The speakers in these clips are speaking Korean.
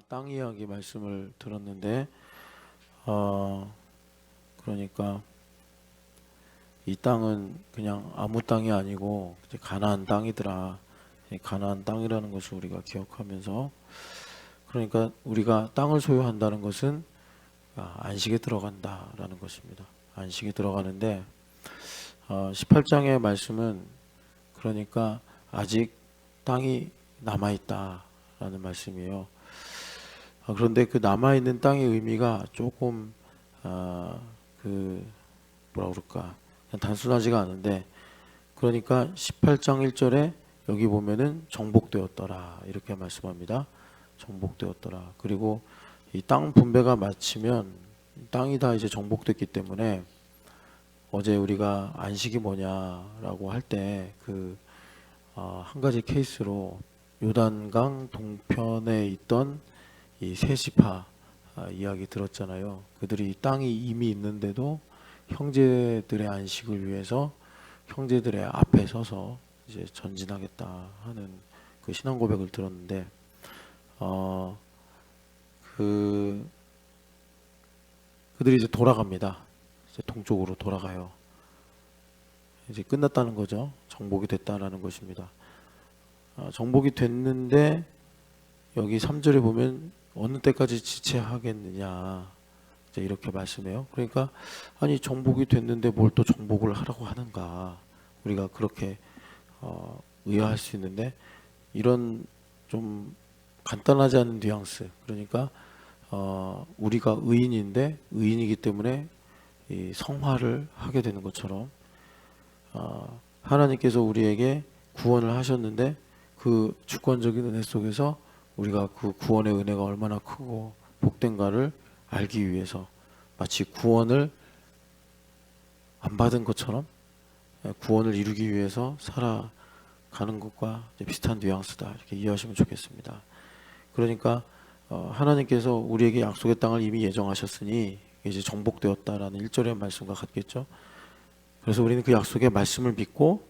땅 이야기 말씀을 들었는데 그러니까 이 땅은 그냥 아무 땅이 아니고 이제 가나안 땅이더라. 이 가나안 땅이라는 것을 우리가 기억하면서, 그러니까 우리가 땅을 소유한다는 것은 안식에 들어간다라는 것입니다. 안식에 들어가는데 18장의 말씀은 그러니까 아직 땅이 남아있다라는 말씀이에요. 그런데 그 남아있는 땅의 의미가 조금 그 뭐라 그럴까, 그냥 단순하지가 않은데, 그러니까 18장 1절에 여기 보면은 정복되었더라 이렇게 말씀합니다. 정복되었더라. 그리고 이 땅 분배가 마치면 땅이 다 이제 정복됐기 때문에, 어제 우리가 안식이 뭐냐라고 할 때 한 가지 케이스로 요단강 동편에 있던 이 세 지파 이야기 들었잖아요. 그들이 땅이 이미 있는데도 형제들의 안식을 위해서 형제들의 앞에 서서 이제 전진하겠다 하는 그 신앙 고백을 들었는데, 그들이 이제 돌아갑니다. 이제 동쪽으로 돌아가요. 이제 끝났다는 거죠. 정복이 됐다라는 것입니다. 정복이 됐는데 여기 3절에 보면 어느 때까지 지체하겠느냐 이제 이렇게 말씀해요. 그러니까 아니 정복이 됐는데 뭘 또 정복을 하라고 하는가, 우리가 그렇게 의아할 수 있는데, 이런 좀 간단하지 않은 뉘앙스, 그러니까 우리가 의인인데 의인이기 때문에 이 성화를 하게 되는 것처럼 하나님께서 우리에게 구원을 하셨는데 그 주권적인 은혜 속에서 우리가 그 구원의 은혜가 얼마나 크고 복된가를 알기 위해서 마치 구원을 안 받은 것처럼 구원을 이루기 위해서 살아가는 것과 비슷한 뉘앙스다 이렇게 이해하시면 좋겠습니다. 그러니까 하나님께서 우리에게 약속의 땅을 이미 예정하셨으니 이제 정복되었다라는 1절의 말씀과 같겠죠. 그래서 우리는 그 약속의 말씀을 믿고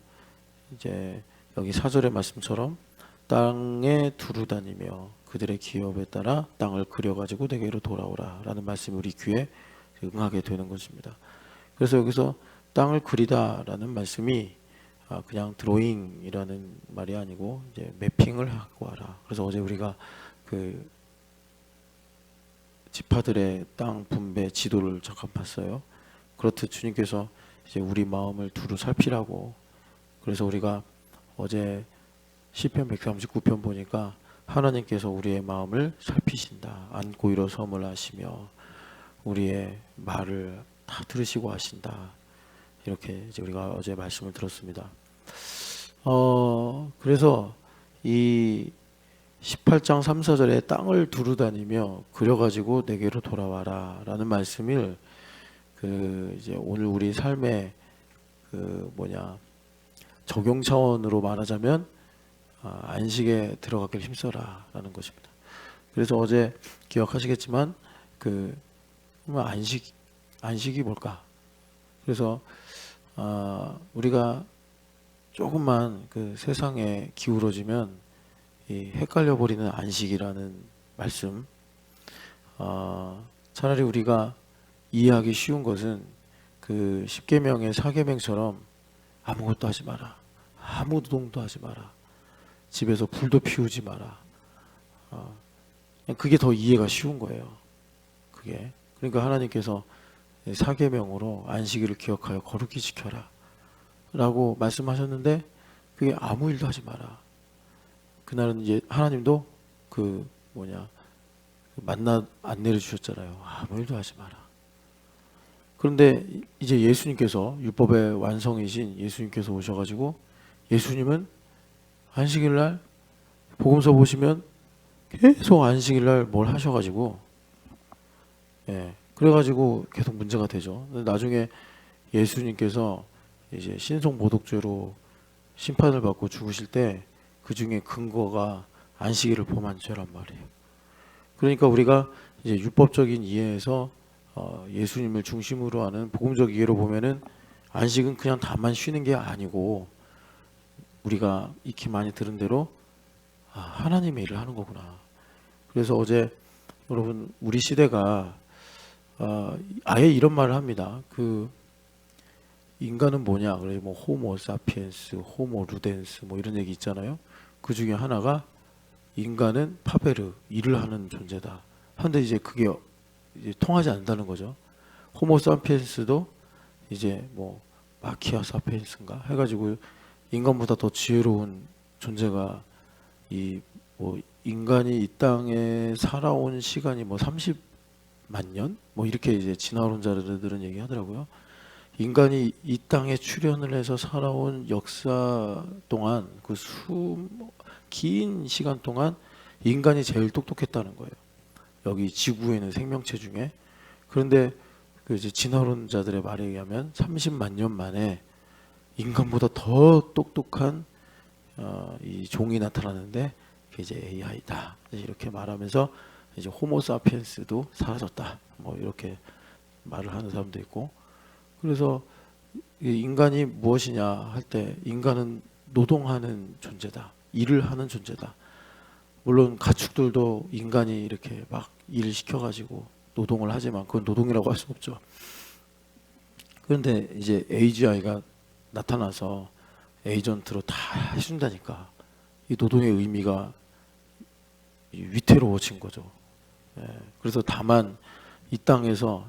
이제 여기 4절의 말씀처럼 땅에 두루 다니며 그들의 기업에 따라 땅을 그려가지고 내게로 돌아오라 라는 말씀이 우리 귀에 응하게 되는 것입니다. 그래서 여기서 땅을 그리다 라는 말씀이 그냥 드로잉이라는 말이 아니고 이제 매핑을 하고 와라. 그래서 어제 우리가 그 지파들의 땅 분배 지도를 잠깐 봤어요. 그렇듯 주님께서 이제 우리 마음을 두루 살피라고. 그래서 우리가 어제 시편 139편 보니까 하나님께서 우리의 마음을 살피신다. 안고 일어섬을 하시며 우리의 말을 다 들으시고 하신다. 이렇게 이제 우리가 어제 말씀을 들었습니다. 그래서 이 18장 3, 4절에 땅을 두루 다니며 그려가지고 내게로 돌아와라 라는 말씀을 이제 오늘 우리 삶의 적용 차원으로 말하자면 안식에 들어가길 힘써라 라는 것입니다. 그래서 어제 기억하시겠지만 안식이 뭘까? 그래서 우리가 조금만 그 세상에 기울어지면 이 헷갈려 버리는 안식이라는 말씀, 차라리 우리가 이해하기 쉬운 것은 그 십계명의 사계명처럼 아무것도 하지 마라, 아무 노동도 하지 마라, 집에서 불도 피우지 마라. 그게 더 이해가 쉬운 거예요. 그게 그러니까 하나님께서 사계명으로 안식일을 기억하여 거룩히 지켜라 라고 말씀하셨는데, 그게 아무 일도 하지 마라. 그날은 이제 하나님도 만나 안 내려주셨잖아요. 아무 일도 하지 마라. 그런데 이제 예수님께서, 율법의 완성이신 예수님께서 오셔가지고, 예수님은 안식일날 복음서 보시면 계속 안식일날 뭘 하셔가지고, 그래가지고 계속 문제가 되죠. 나중에 예수님께서 이제 신성모독죄로 심판을 받고 죽으실 때 그 중에 근거가 안식일을 범한 죄란 말이에요. 그러니까 우리가 이제 율법적인 이해에서 예수님을 중심으로 하는 복음적 이해로 보면은 안식은 그냥 다만 쉬는 게 아니고, 우리가 익히 많이 들은 대로 하나님의 일을 하는 거구나. 그래서 어제 여러분 우리 시대가 아예 이런 말을 합니다. 그 인간은 뭐냐? 그래 뭐 호모 사피엔스, 호모 루덴스 뭐 이런 얘기 있잖아요. 그 중에 하나가 인간은 파베르 일을 하는 존재다. 한데 이제 그게 이제 통하지 않는다는 거죠. 호모 사피엔스도 이제 뭐 마키아 사피엔스인가 해가지고 인간보다 더 지혜로운 존재가 이 뭐 인간이 이 땅에 살아온 시간이 뭐 30만 년 뭐 이렇게 이제 진화론자들은 얘기하더라고요. 인간이 이 땅에 출현을 해서 살아온 역사 동안 그 긴 시간 동안 인간이 제일 똑똑했다는 거예요. 여기 지구에 있는 생명체 중에. 그런데 그 이제 진화론자들의 말에 의하면 30만 년 만에 인간보다 더 똑똑한 이 종이 나타나는데 그게 이제 AI다. 이렇게 말하면서 이제 호모사피엔스도 사라졌다. 뭐 이렇게 말을 하는 사람도 있고. 그래서 인간이 무엇이냐 할 때 인간은 노동하는 존재다. 일을 하는 존재다. 물론 가축들도 인간이 이렇게 막 일을 시켜가지고 노동을 하지만 그건 노동이라고 할 수 없죠. 그런데 이제 AGI가 나타나서 에이전트로 다 해준다니까 이 노동의 의미가 위태로워진 거죠. 그래서 다만 이 땅에서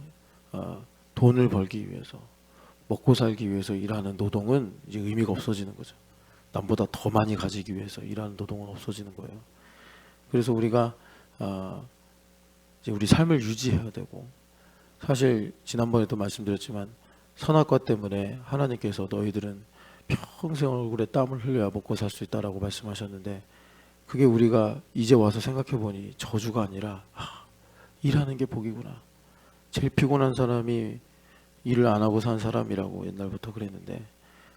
돈을 벌기 위해서 먹고 살기 위해서 일하는 노동은 이제 의미가 없어지는 거죠. 남보다 더 많이 가지기 위해서 일하는 노동은 없어지는 거예요. 그래서 우리가 이제 우리 삶을 유지해야 되고 사실 지난번에도 말씀드렸지만 선악과 때문에 하나님께서 너희들은 평생 얼굴에 땀을 흘려야 먹고 살 수 있다라고 말씀하셨는데 그게 우리가 이제 와서 생각해 보니 저주가 아니라 일하는 게 복이구나. 제일 피곤한 사람이 일을 안 하고 산 사람이라고 옛날부터 그랬는데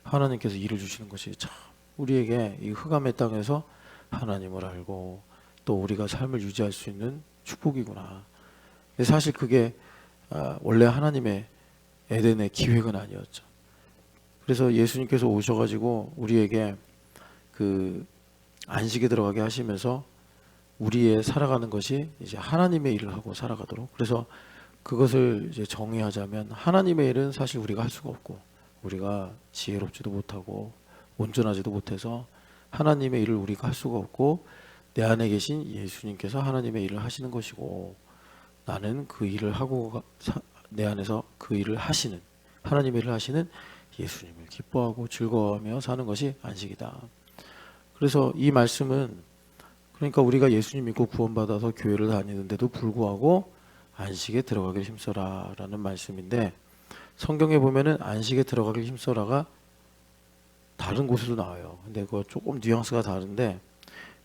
하나님께서 일을 주시는 것이 참 우리에게 이 흑암의 땅에서 하나님을 알고 또 우리가 삶을 유지할 수 있는 축복이구나. 사실 그게 원래 하나님의 에덴의 기획은 아니었죠. 그래서 예수님께서 오셔가지고 우리에게 그 안식에 들어가게 하시면서 우리의 살아가는 것이 이제 하나님의 일을 하고 살아가도록. 그래서 그것을 이제 정의하자면 하나님의 일은 사실 우리가 할 수가 없고 우리가 지혜롭지도 못하고 온전하지도 못해서 하나님의 일을 우리가 할 수가 없고 내 안에 계신 예수님께서 하나님의 일을 하시는 것이고 나는 그 일을 하고 내 안에서 그 일을 하시는 하나님의 일을 하시는 예수님을 기뻐하고 즐거워하며 사는 것이 안식이다. 그래서 이 말씀은 그러니까 우리가 예수님 믿고 구원받아서 교회를 다니는데도 불구하고 안식에 들어가길 힘써라 라는 말씀인데 성경에 보면은 안식에 들어가길 힘써라가 다른 곳에도 나와요. 근데 그거 조금 뉘앙스가 다른데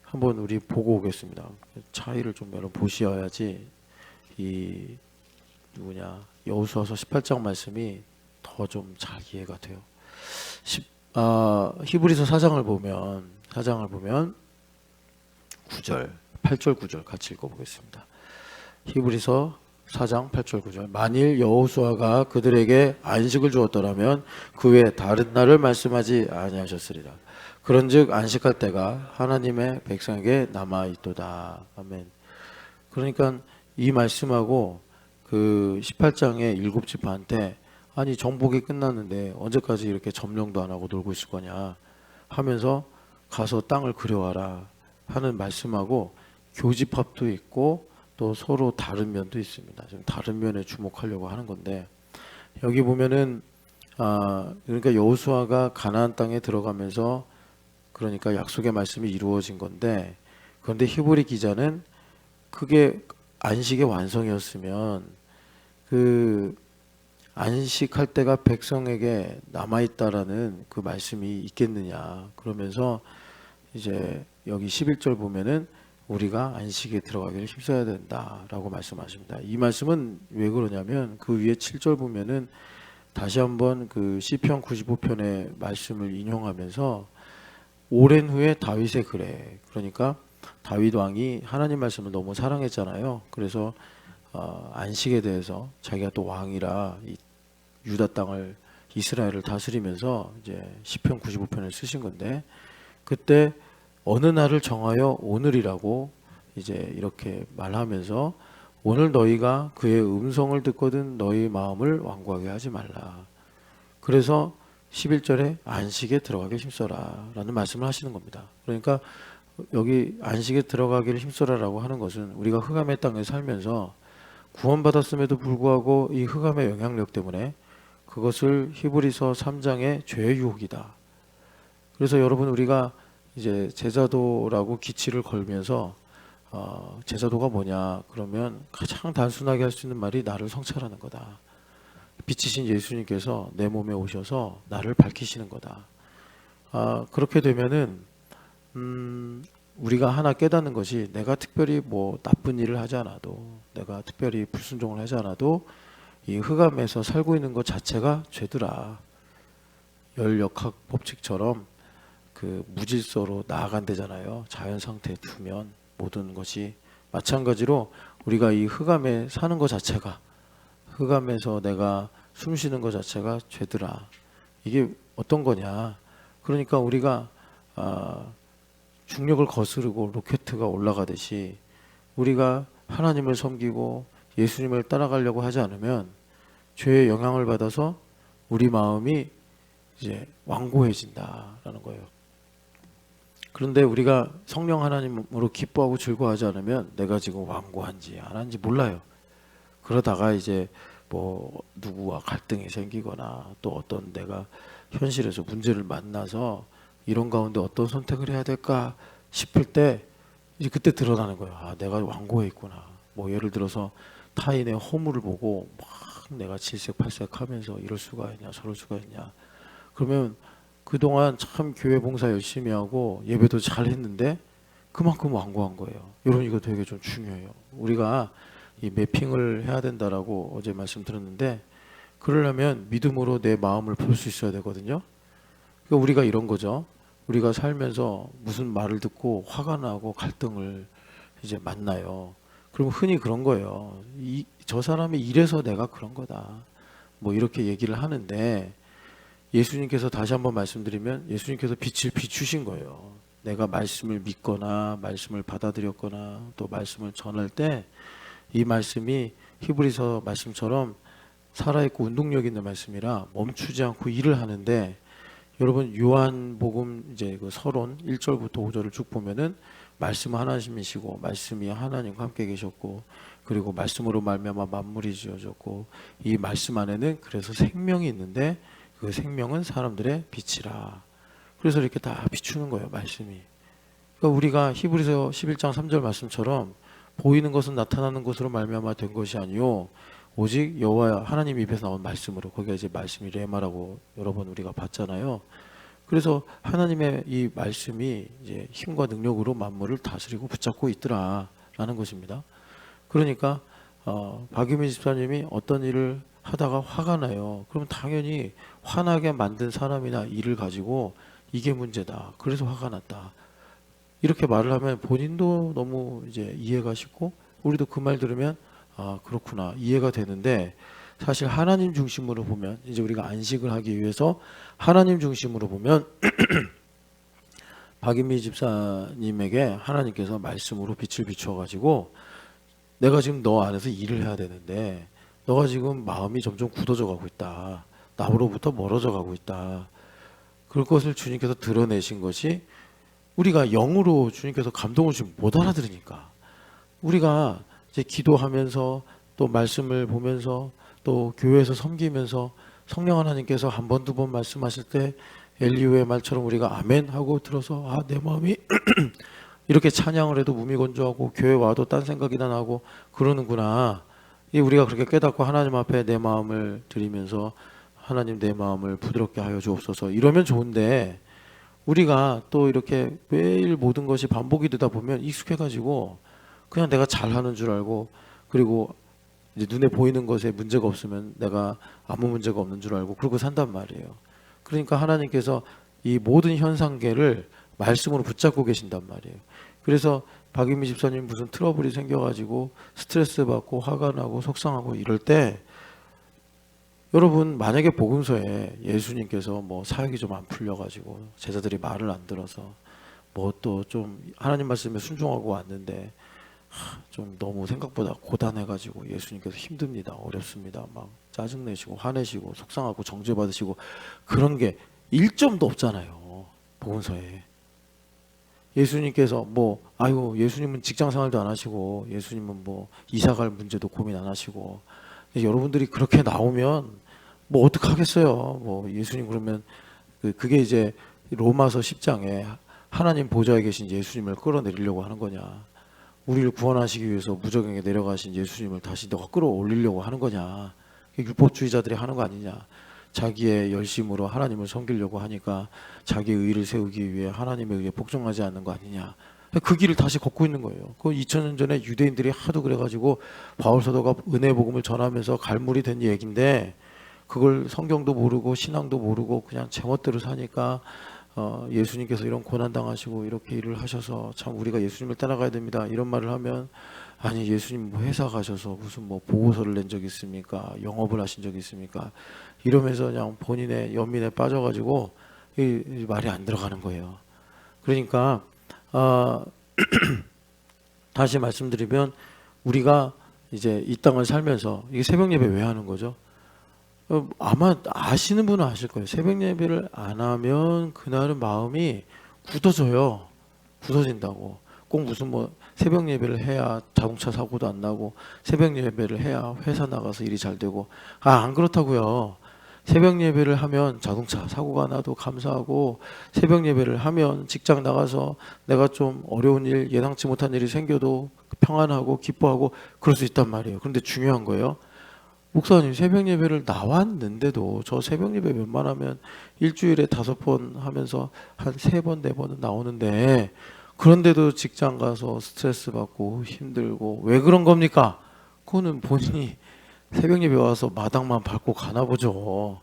한번 우리 보고 오겠습니다. 차이를 좀 여러분 보셔야지 이 누구냐 여호수아서 18장 말씀이 더 좀 잘 이해가 돼요. 히브리서 4장을 보면 9절 8절 9절 같이 읽어보겠습니다. 히브리서 4장 8절 9절 만일 여호수아가 그들에게 안식을 주었더라면 그 외에 다른 날을 말씀하지 아니하셨으리라. 그런즉 안식할 때가 하나님의 백성에게 남아있도다. 아멘. 그러니까 이 말씀하고 그 18장의 7지파한테 아니 정복이 끝났는데 언제까지 이렇게 점령도 안 하고 놀고 있을 거냐 하면서 가서 땅을 그려와라 하는 말씀하고 교집합도 있고 또 서로 다른 면도 있습니다. 좀 다른 면에 주목하려고 하는 건데 여기 보면은 그러니까 여호수아가 가나안 땅에 들어가면서 그러니까 약속의 말씀이 이루어진 건데 그런데 히브리 기자는 그게 안식의 완성이었으면 그 안식할 때가 백성에게 남아있다라는 그 말씀이 있겠느냐 그러면서 이제 여기 11절 보면은 우리가 안식에 들어가기를 힘써야 된다라고 말씀하십니다. 이 말씀은 왜 그러냐면 그 위에 7절 보면은 다시 한번 그 시편 95편의 말씀을 인용하면서 오랜 후에 다윗의 글에 그러니까 다윗 왕이 하나님 말씀을 너무 사랑했잖아요. 그래서 안식에 대해서 자기가 또 왕이라 이 유다 땅을 이스라엘을 다스리면서 이제 시편 95편을 쓰신 건데 그때 어느 날을 정하여 오늘이라고 이제 이렇게 말하면서 오늘 너희가 그의 음성을 듣거든 너희 마음을 완고하게 하지 말라. 그래서 11절에 안식에 들어가게 힘써라 라는 말씀을 하시는 겁니다. 그러니까 여기 안식에 들어가기를 힘써라라고 하는 것은 우리가 흑암의 땅에 살면서 구원받았음에도 불구하고 이 흑암의 영향력 때문에 그것을 히브리서 3장의 죄의 유혹이다. 그래서 여러분 우리가 이제 제자도라고 기치를 걸면서 제자도가 뭐냐 그러면 가장 단순하게 할 수 있는 말이 나를 성찰하는 거다. 빛이신 예수님께서 내 몸에 오셔서 나를 밝히시는 거다. 그렇게 되면은 우리가 하나 깨닫는 것이 내가 특별히 뭐 나쁜 일을 하지 않아도 내가 특별히 불순종을 하지 않아도 이 흑암에서 살고 있는 것 자체가 죄더라. 열역학 법칙처럼 그 무질서로 나아간대잖아요. 자연 상태에 두면 모든 것이 마찬가지로 우리가 이 흑암에 사는 것 자체가 흑암에서 내가 숨 쉬는 것 자체가 죄더라. 이게 어떤 거냐? 그러니까 우리가 중력을 거스르고 로켓트가 올라가듯이 우리가 하나님을 섬기고 예수님을 따라가려고 하지 않으면 죄의 영향을 받아서 우리 마음이 이제 완고해진다라는 거예요. 그런데 우리가 성령 하나님으로 기뻐하고 즐거워하지 않으면 내가 지금 완고한지 안 한지 몰라요. 그러다가 이제 뭐 누구와 갈등이 생기거나 또 어떤 내가 현실에서 문제를 만나서 이런 가운데 어떤 선택을 해야 될까 싶을 때 이제 그때 드러나는 거예요. 내가 완고해 있구나. 뭐 예를 들어서 타인의 허물을 보고 막 내가 질색팔색하면서 이럴 수가 있냐 저럴 수가 있냐. 그러면 그동안 참 교회 봉사 열심히 하고 예배도 잘 했는데 그만큼 완고한 거예요. 여러분 이거 되게 좀 중요해요. 우리가 이 매핑을 해야 된다라고 어제 말씀드렸는데 그러려면 믿음으로 내 마음을 볼 수 있어야 되거든요. 그러니까 우리가 이런 거죠. 우리가 살면서 무슨 말을 듣고 화가 나고 갈등을 이제 만나요. 그럼 흔히 그런 거예요. 저 사람이 이래서 내가 그런 거다. 뭐 이렇게 얘기를 하는데 예수님께서 다시 한번 말씀드리면 예수님께서 빛을 비추신 거예요. 내가 말씀을 믿거나 말씀을 받아들였거나 또 말씀을 전할 때 이 말씀이 히브리서 말씀처럼 살아있고 운동력 있는 말씀이라 멈추지 않고 일을 하는데 여러분 요한복음 이제 그 서론 1절부터 5절을 쭉 보면은 말씀은 하나님이시고 말씀이 하나님과 함께 계셨고 그리고 말씀으로 말미암아 만물이 지어졌고 이 말씀 안에는 그래서 생명이 있는데 그 생명은 사람들의 빛이라. 그래서 이렇게 다 비추는 거예요 말씀이. 그러니까 우리가 히브리서 11장 3절 말씀처럼 보이는 것은 나타나는 것으로 말미암아 된 것이 아니요 오직 여호와 하나님 입에서 나온 말씀으로. 거기가 이제 말씀이 레마라고 여러 번 우리가 봤잖아요. 그래서 하나님의 이 말씀이 이제 힘과 능력으로 만물을 다스리고 붙잡고 있더라라는 것입니다. 그러니까 박유민 집사님이 어떤 일을 하다가 화가 나요. 그러면 당연히 화나게 만든 사람이나 일을 가지고 이게 문제다. 그래서 화가 났다. 이렇게 말을 하면 본인도 너무 이제 이해가 쉽고 우리도 그 말 들으면 그렇구나 이해가 되는데 사실 하나님 중심으로 보면 이제 우리가 안식을 하기 위해서 하나님 중심으로 보면 박인미 집사님에게 하나님께서 말씀으로 빛을 비춰가지고 내가 지금 너 안에서 일을 해야 되는데 너가 지금 마음이 점점 굳어져 가고 있다. 나로부터 멀어져 가고 있다. 그것을 주님께서 드러내신 것이 우리가 영으로 주님께서 감동을 주면 못 알아들으니까 우리가 이제 기도하면서 또 말씀을 보면서 또 교회에서 섬기면서 성령 하나님께서 한 번, 두 번 말씀하실 때 엘리후의 말처럼 우리가 아멘 하고 들어서 내 마음이 이렇게 찬양을 해도 무미건조하고 교회 와도 딴 생각이나 나고 그러는구나. 우리가 그렇게 깨닫고 하나님 앞에 내 마음을 드리면서 하나님 내 마음을 부드럽게 하여 주옵소서 이러면 좋은데 우리가 또 이렇게 매일 모든 것이 반복이 되다 보면 익숙해가지고 그냥 내가 잘하는 줄 알고 그리고 이제 눈에 보이는 것에 문제가 없으면 내가 아무 문제가 없는 줄 알고 그러고 산단 말이에요. 그러니까 하나님께서 이 모든 현상계를 말씀으로 붙잡고 계신단 말이에요. 그래서 박인미 집사님 무슨 트러블이 생겨가지고 스트레스 받고 화가 나고 속상하고 이럴 때 여러분 만약에 복음서에 예수님께서 뭐 사역이 좀 안 풀려가지고 제자들이 말을 안 들어서 뭐 또 좀 하나님 말씀에 순종하고 왔는데 좀 너무 생각보다 고단해가지고 예수님께서 힘듭니다. 어렵습니다. 막 짜증내시고 화내시고 속상하고 정죄받으시고 그런 게 일점도 없잖아요. 복음서에. 예수님께서 뭐 아유 예수님은 직장 생활도 안 하시고 예수님은 뭐 이사갈 문제도 고민 안 하시고 여러분들이 그렇게 나오면 뭐 어떡하겠어요. 뭐 예수님 그러면 그게 이제 로마서 10장에 하나님 보좌에 계신 예수님을 끌어내리려고 하는 거냐, 우리를 구원하시기 위해서 무적행에 내려가신 예수님을 다시 더 끌어올리려고 하는 거냐, 율법주의자들이 하는 거 아니냐. 자기의 열심으로 하나님을 섬기려고 하니까 자기의 의를 세우기 위해 하나님에 의해 복종하지 않는 거 아니냐. 그 길을 다시 걷고 있는 거예요. 그 2000년 전에 유대인들이 하도 그래가지고 바울 사도가 은혜 복음을 전하면서 갈물이 된 얘기인데, 그걸 성경도 모르고 신앙도 모르고 그냥 제멋대로 사니까 예수님께서 이런 고난 당하시고 이렇게 일을 하셔서 참 우리가 예수님을 따라가야 됩니다 이런 말을 하면, 아니 예수님 뭐 회사 가셔서 무슨 뭐 보고서를 낸 적이 있습니까? 영업을 하신 적이 있습니까? 이러면서 그냥 본인의 연민에 빠져가지고 이 말이 안 들어가는 거예요. 그러니까 다시 말씀드리면 우리가 이제 이 땅을 살면서 이게 새벽 예배 왜 하는 거죠? 아마 아시는 분은 아실 거예요. 새벽 예배를 안 하면 그날은 마음이 굳어져요. 굳어진다고. 꼭 무슨 뭐 새벽 예배를 해야 자동차 사고도 안 나고 새벽 예배를 해야 회사 나가서 일이 잘 되고, 안 그렇다고요. 새벽 예배를 하면 자동차 사고가 나도 감사하고, 새벽 예배를 하면 직장 나가서 내가 좀 어려운 일, 예상치 못한 일이 생겨도 평안하고 기뻐하고 그럴 수 있단 말이에요. 그런데 중요한 거예요. 목사님 새벽 예배를 나왔는데도, 저 새벽 예배 웬만하면 일주일에 5번 하면서 한 3번 4번은 나오는데, 그런데도 직장 가서 스트레스 받고 힘들고 왜 그런 겁니까? 그거는 본인이 새벽 예배 와서 마당만 밟고 가나 보죠.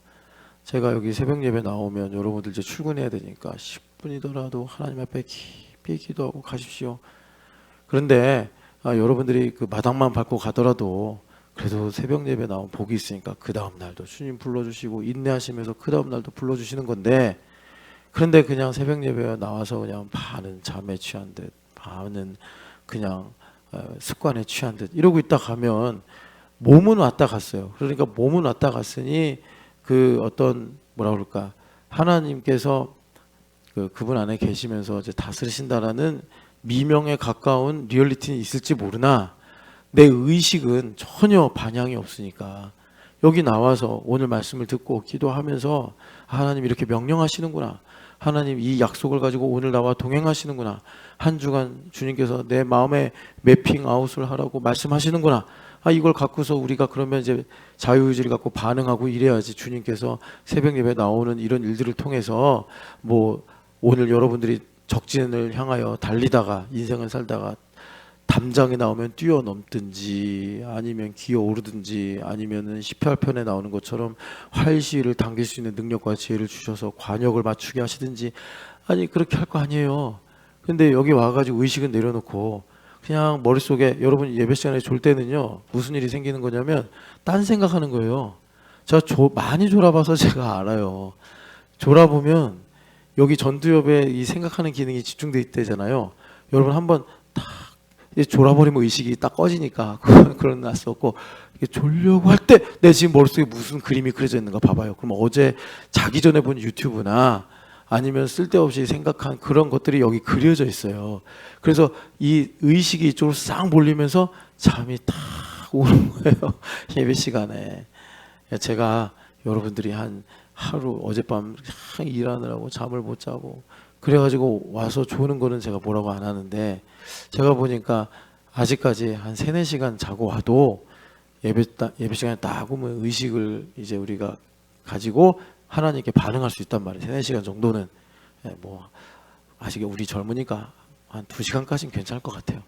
제가 여기 새벽 예배 나오면 여러분들 이제 출근해야 되니까 10분이더라도 하나님 앞에 깊이 기도하고 가십시오. 그런데 여러분들이 그 마당만 밟고 가더라도 그래도 새벽 예배 나온 복이 있으니까 그 다음 날도 주님 불러주시고 인내하시면서 그 다음 날도 불러주시는 건데, 그런데 그냥 새벽 예배에 나와서 그냥 반은 잠에 취한 듯, 반은 그냥 습관에 취한 듯 이러고 있다 가면 몸은 왔다 갔어요. 그러니까 몸은 왔다 갔으니 그 어떤 뭐라 그럴까, 하나님께서 그분 안에 계시면서 이제 다스리신다라는 미명에 가까운 리얼리티는 있을지 모르나, 내 의식은 전혀 반향이 없으니까 여기 나와서 오늘 말씀을 듣고 기도하면서 하나님 이렇게 명령하시는구나, 하나님 이 약속을 가지고 오늘 나와 동행하시는구나, 한 주간 주님께서 내 마음에 매핑 아웃을 하라고 말씀하시는구나, 이걸 갖고서 우리가 그러면 이제 자유의지를 갖고 반응하고 이래야지 주님께서 새벽 예배 나오는 이런 일들을 통해서 뭐 오늘 여러분들이 적진을 향하여 달리다가 인생을 살다가 담장에 나오면 뛰어넘든지 아니면 기어오르든지 아니면은 18편에 나오는 것처럼 활시위를 당길 수 있는 능력과 지혜를 주셔서 관역을 맞추게 하시든지, 아니 그렇게 할 거 아니에요. 근데 여기 와가지고 의식은 내려놓고 그냥 머릿속에, 여러분 예배 시간에 졸 때는요 무슨 일이 생기는 거냐면 딴 생각하는 거예요. 제가 많이 졸아봐서 제가 알아요. 졸아보면 여기 전두엽에 이 생각하는 기능이 집중돼 있대잖아요. 여러분 한번 딱 졸아버리면 의식이 딱 꺼지니까 그런 날수없고, 졸려고 할 때 내 지금 머릿속에 무슨 그림이 그려져 있는가 봐봐요. 그럼 어제 자기 전에 본 유튜브나 아니면 쓸데없이 생각한 그런 것들이 여기 그려져 있어요. 그래서 이 의식이 이쪽으로 싹 몰리면서 잠이 탁 오는 거예요. 예배 시간에. 제가 여러분들이 한 하루 어젯밤 일하느라고 잠을 못 자고 그래가지고 와서 조는 거는 제가 뭐라고 안 하는데, 제가 보니까 아직까지 한 3-4시간 자고 와도 예배 시간에 딱 오면 의식을 이제 우리가 가지고 하나님께 반응할 수 있단 말이에요. 3-4시간 정도는. 뭐 아직 우리 젊으니까 한 2시간까지는 괜찮을 것 같아요.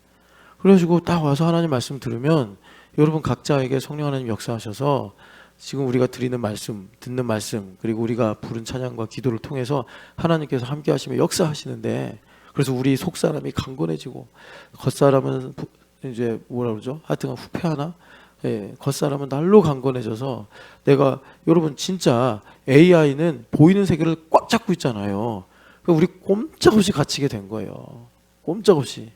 그래가지고 딱 와서 하나님 말씀 들으면 여러분 각자에게 성령 하나님 역사하셔서 지금 우리가 드리는 말씀, 듣는 말씀, 그리고 우리가 부른 찬양과 기도를 통해서 하나님께서 함께 하시며 역사하시는데, 그래서 우리 속사람이 강건해지고 겉사람은 이제 뭐라 그러죠? 하여튼 후패하나? 겉사람은 날로 강건해져서, 내가 여러분 진짜 AI는 보이는 세계를 꽉 잡고 있잖아요. 우리 꼼짝없이 갇히게 된 거예요. 꼼짝없이.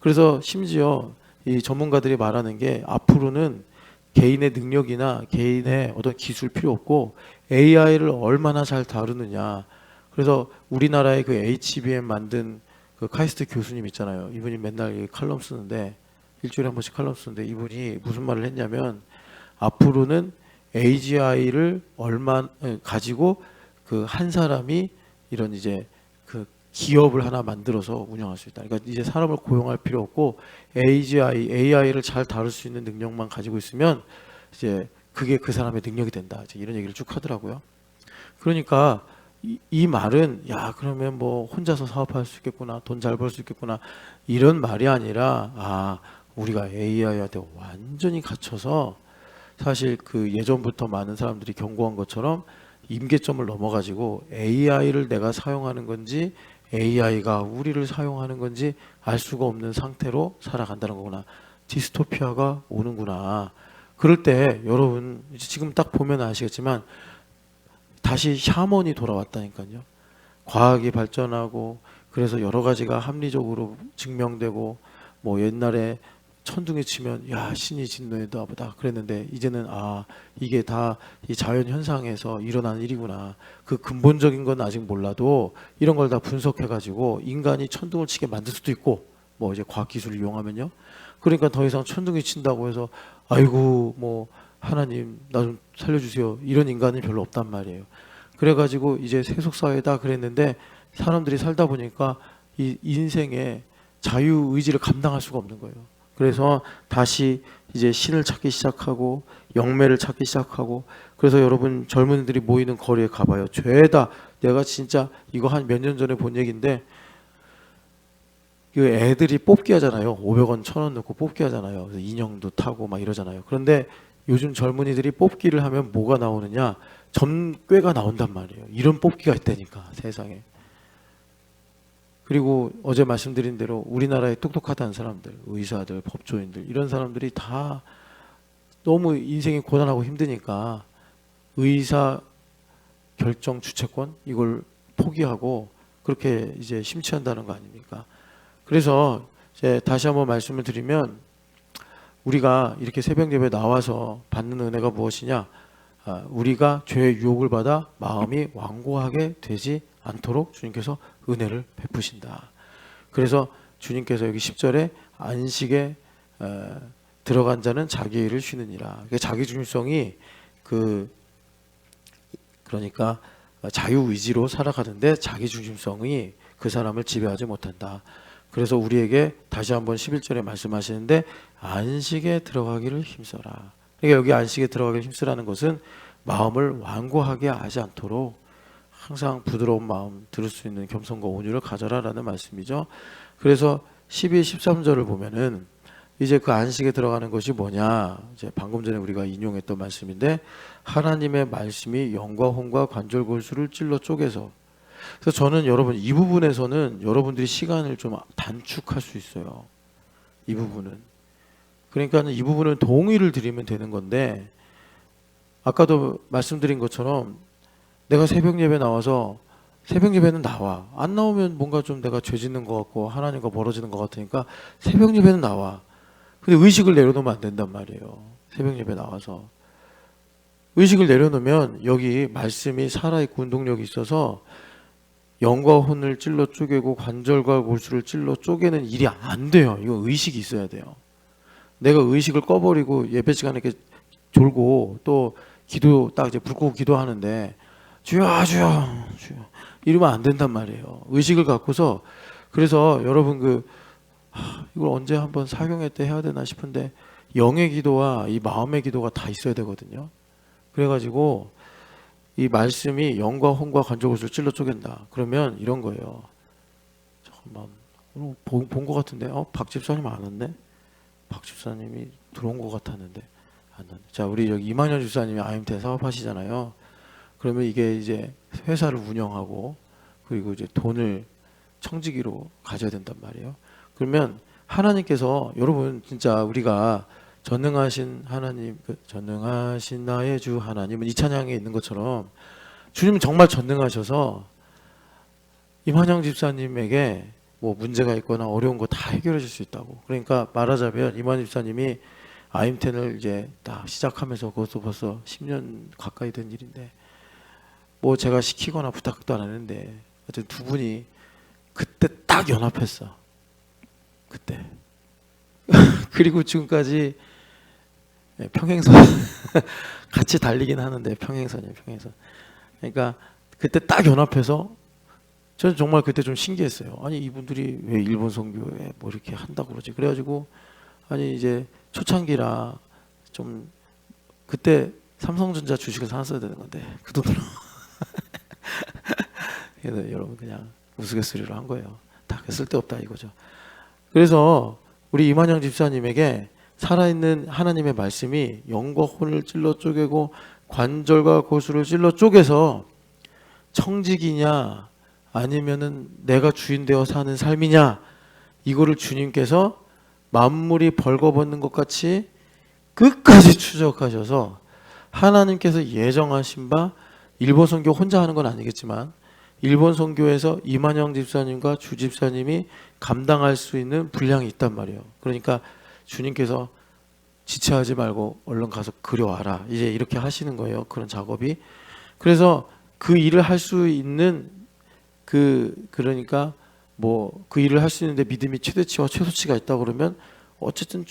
그래서 심지어 이 전문가들이 말하는 게 앞으로는 개인의 능력이나 개인의 어떤 기술 필요 없고 AI를 얼마나 잘 다루느냐. 그래서 우리나라의 그 HBM 만든 그 카이스트 교수님 있잖아요. 이분이 맨날 칼럼 쓰는데 일주일에 한 번씩 칼럼 쓰는데 이분이 무슨 말을 했냐면 앞으로는 AGI를 얼마 가지고 그 한 사람이 이런 이제 그 기업을 하나 만들어서 운영할 수 있다. 그러니까 이제 사람을 고용할 필요 없고 AI를 잘 다룰 수 있는 능력만 가지고 있으면 이제 그게 그 사람의 능력이 된다. 이제 이런 얘기를 쭉 하더라고요. 그러니까 이 말은 야 그러면 뭐 혼자서 사업할 수 있겠구나, 돈 잘 벌 수 있겠구나 이런 말이 아니라 우리가 AI한테 완전히 갇혀서 사실 그 예전부터 많은 사람들이 경고한 것처럼 임계점을 넘어가지고 AI를 내가 사용하는 건지 AI가 우리를 사용하는 건지 알 수가 없는 상태로 살아간다는 거구나. 디스토피아가 오는구나. 그럴 때 여러분 지금 딱 보면 아시겠지만 다시 샤먼이 돌아왔다니까요. 과학이 발전하고 그래서 여러 가지가 합리적으로 증명되고 뭐 옛날에 천둥이 치면 야 신이 진노에다 보다 그랬는데 이제는 이게 다 이 자연 현상에서 일어나는 일이구나. 그 근본적인 건 아직 몰라도 이런 걸 다 분석해 가지고 인간이 천둥을 치게 만들 수도 있고 뭐 이제 과학 기술을 이용하면요. 그러니까 더 이상 천둥이 친다고 해서 아이고 뭐 하나님 나 좀 살려주세요 이런 인간이 별로 없단 말이에요. 그래가지고 이제 세속사회다 그랬는데 사람들이 살다 보니까 이 인생의 자유의지를 감당할 수가 없는 거예요. 그래서 다시 이제 신을 찾기 시작하고 영매를 찾기 시작하고 그래서 여러분 젊은이들이 모이는 거리에 가봐요. 죄다 내가 진짜 이거 한 몇 년 전에 본 얘기인데 그 애들이 뽑기 하잖아요. 500원 1000원 넣고 뽑기 하잖아요. 그래서 인형도 타고 막 이러잖아요. 그런데 요즘 젊은이들이 뽑기를 하면 뭐가 나오느냐 점괘가 나온단 말이에요. 이런 뽑기가 있다니까 세상에. 그리고 어제 말씀드린 대로 우리나라에 똑똑하다는 사람들, 의사들, 법조인들 이런 사람들이 다 너무 인생이 고단하고 힘드니까 의사 결정 주체권 이걸 포기하고 그렇게 이제 심취한다는 거 아닙니까? 그래서 이제 다시 한번 말씀을 드리면 우리가 이렇게 새벽 예배 나와서 받는 은혜가 무엇이냐? 우리가 죄의 유혹을 받아 마음이 완고하게 되지 않도록 주님께서 은혜를 베푸신다. 그래서 주님께서 여기 10절에 안식에 들어간 자는 자기 일을 쉬느니라. 자기 중심성이 그러니까 자유의지로 살아가는데 자기 중심성이 그 사람을 지배하지 못한다. 그래서 우리에게 다시 한번 11절에 말씀하시는데 안식에 들어가기를 힘써라. 그러니까 여기 안식에 들어가기를 힘쓰라는 것은 마음을 완고하게 하지 않도록 항상 부드러운 마음 들을 수 있는 겸손과 온유를 가져라라는 말씀이죠. 그래서 12, 13절을 보면은 이제 그 안식에 들어가는 것이 뭐냐? 이제 방금 전에 우리가 인용했던 말씀인데 하나님의 말씀이 영과 혼과 관절 골수를 찔러 쪼개서 그래서 저는 여러분 이 부분에서는 여러분들이 시간을 좀 단축할 수 있어요. 이 부분은. 그러니까 이 부분은 동의를 드리면 되는 건데 아까도 말씀드린 것처럼 내가 새벽 예배 나와서 새벽 예배는 나와. 안 나오면 뭔가 좀 내가 죄 짓는 것 같고 하나님과 멀어지는 것 같으니까 새벽 예배는 나와. 근데 의식을 내려놓으면 안 된단 말이에요. 새벽 예배 나와서. 의식을 내려놓으면 여기 말씀이 살아있고 운동력이 있어서 영과 혼을 찔러 쪼개고 관절과 골수를 찔러 쪼개는 일이 안 돼요. 이거 의식이 있어야 돼요. 내가 의식을 꺼버리고 예배 시간에 이렇게 졸고 또 기도 딱 이제 불 끄고 기도하는데 주여 주여 주여 이러면 안 된단 말이에요. 의식을 갖고서 그래서 여러분 이걸 언제 한번 사경회 때 해야 되나 싶은데 영의 기도와 이 마음의 기도가 다 있어야 되거든요. 그래가지고 이 말씀이 영과 혼과 관절골수를 찔러 쪼갠다. 그러면 이런 거예요. 잠깐만 오늘 본 것 같은데 박 집사님 안 왔네? 박 집사님이 들어온 것 같았는데 안 왔네. 자 우리 여기 이만현 집사님이 아임태 사업하시잖아요. 그러면 이게 이제 회사를 운영하고 그리고 이제 돈을 청지기로 가져야 된단 말이에요. 그러면 하나님께서 여러분 진짜 우리가 전능하신 하나님, 전능하신 나의 주 하나님은 이 찬양에 있는 것처럼 주님은 정말 전능하셔서 임한영 집사님에게 뭐 문제가 있거나 어려운 거 다 해결해 줄 수 있다고. 그러니까 말하자면 이만희 집사님이 아임텐을 이제 딱 시작하면서 그것도 벌써 10년 가까이 된 일인데 뭐 제가 시키거나 부탁도 안 했는데 하여튼 두 분이 그때 딱 연합했어. 그때. 그리고 지금까지 평행선 같이 달리긴 하는데 평행선이에요. 평행선. 그러니까 그때 딱 연합해서 저는 정말 그때 좀 신기했어요. 아니 이분들이 왜 일본 선교에 뭐 이렇게 한다고 그러지? 그래가지고 아니 이제 초창기라 좀 그때 삼성전자 주식을 사놨어야 되는 건데 그 돈으로 그래서 여러분 그냥 우스갯소리로 한 거예요. 다 쓸데없다 이거죠. 그래서 우리 이만영 집사님에게 살아있는 하나님의 말씀이 영과 혼을 찔러 쪼개고 관절과 고수를 찔러 쪼개서 청직이냐 아니면은 내가 주인 되어 사는 삶이냐 이거를 주님께서 만물이 벌거벗는 것 같이 끝까지 추적하셔서 하나님께서 예정하신 바 일본 선교 혼자 하는 건 아니겠지만 일본 선교에서 이만영 집사님과 주 집사님이 감당할 수 있는 분량이 있단 말이에요. 그러니까 주님께서 지체하지 말고 얼른 가서 그려와라. 이제 이렇게 하시는 거예요. 그런 작업이. 그래서 그 일을 할 수 있는 그러니까 뭐 그 일을 할 수 있는데 믿음이 최대치와 최소치가 있다 그러면 어쨌든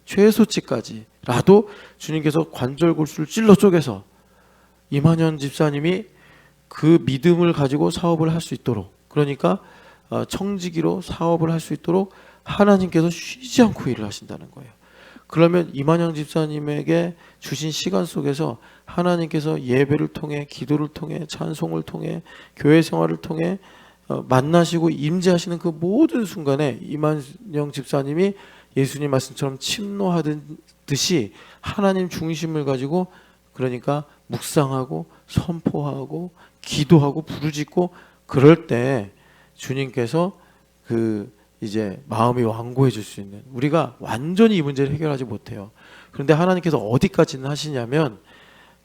최소치까지라도 주님께서 관절골수를 찔러 쪼개서 이만현 집사님이 그 믿음을 가지고 사업을 할 수 있도록 그러니까 청지기로 사업을 할 수 있도록 하나님께서 쉬지 않고 일을 하신다는 거예요. 그러면 이만영 집사님에게 주신 시간 속에서 하나님께서 예배를 통해 기도를 통해 찬송을 통해 교회 생활을 통해 만나시고 임재하시는 그 모든 순간에 이만영 집사님이 예수님 말씀처럼 침노하듯이 하나님 중심을 가지고 그러니까 묵상하고 선포하고 기도하고 부르짖고 그럴 때 주님께서 이제 마음이 완고해 질 수 있는 우리가 완전히 이 문제를 해결하지 못해요. 그런데 하나님께서 어디까지는 하시냐면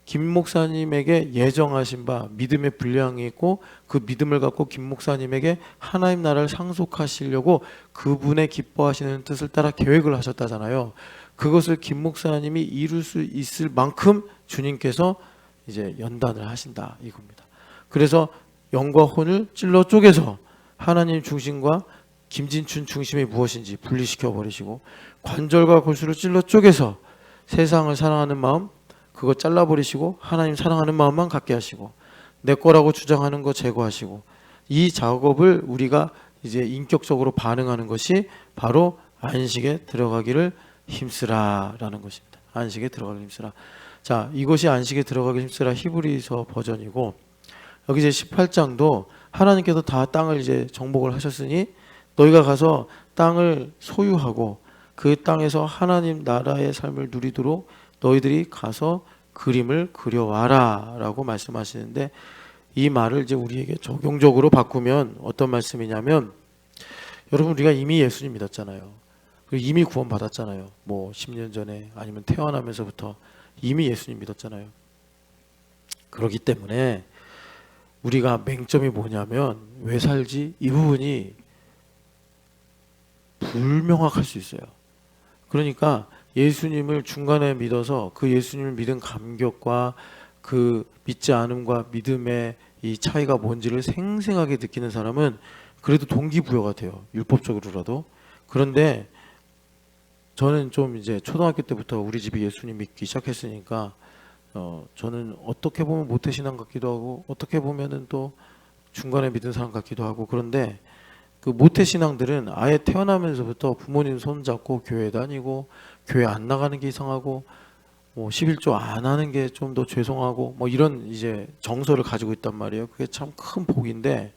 김 목사님에게 예정하신 바 믿음의 분량이 있고 그 믿음을 갖고 김 목사님에게 하나님 나라를 상속하시려고 그분의 기뻐하시는 뜻을 따라 계획을 하셨다잖아요. 그것을 김 목사님이 이룰 수 있을 만큼 주님께서 이제 연단을 하신다 이겁니다. 그래서 영과 혼을 찔러 쪼개서 하나님 중심과 김진춘 중심이 무엇인지 분리시켜 버리시고 관절과 골수를 찔러 쪼개서 세상을 사랑하는 마음 그거 잘라버리시고 하나님 사랑하는 마음만 갖게 하시고 내 거라고 주장하는 거 제거하시고 이 작업을 우리가 이제 인격적으로 반응하는 것이 바로 안식에 들어가기를 힘쓰라라는 것입니다. 안식에 들어가기를 힘쓰라. 자, 이것이 안식에 들어가기를 힘쓰라 히브리서 버전이고 여기 이제 18장도 하나님께서 다 땅을 이제 정복을 하셨으니 너희가 가서 땅을 소유하고 그 땅에서 하나님 나라의 삶을 누리도록 너희들이 가서 그림을 그려와라 라고 말씀하시는데 이 말을 이제 우리에게 적용적으로 바꾸면 어떤 말씀이냐면 여러분 우리가 이미 예수님 믿었잖아요. 그리고 이미 구원 받았잖아요. 뭐 10년 전에 아니면 태어나면서부터 이미 예수님 믿었잖아요. 그렇기 때문에 우리가 맹점이 뭐냐면 왜 살지? 이 부분이 불명확할 수 있어요. 그러니까 예수님을 중간에 믿어서 그 예수님을 믿은 감격과 그 믿지 않음과 믿음의 이 차이가 뭔지를 생생하게 느끼는 사람은 그래도 동기부여가 돼요. 율법적으로라도. 그런데 저는 좀 이제 초등학교 때부터 우리 집이 예수님 믿기 시작했으니까 저는 어떻게 보면 모태신앙 같기도 하고 어떻게 보면은 또 중간에 믿은 사람 같기도 하고 그런데 그 모태신앙들은 아예 태어나면서부터 부모님 손잡고 교회 다니고 교회 안 나가는 게 이상하고 뭐 11조 안 하는 게 좀 더 죄송하고 뭐 이런 이제 정서를 가지고 있단 말이에요. 그게 참 큰 복인데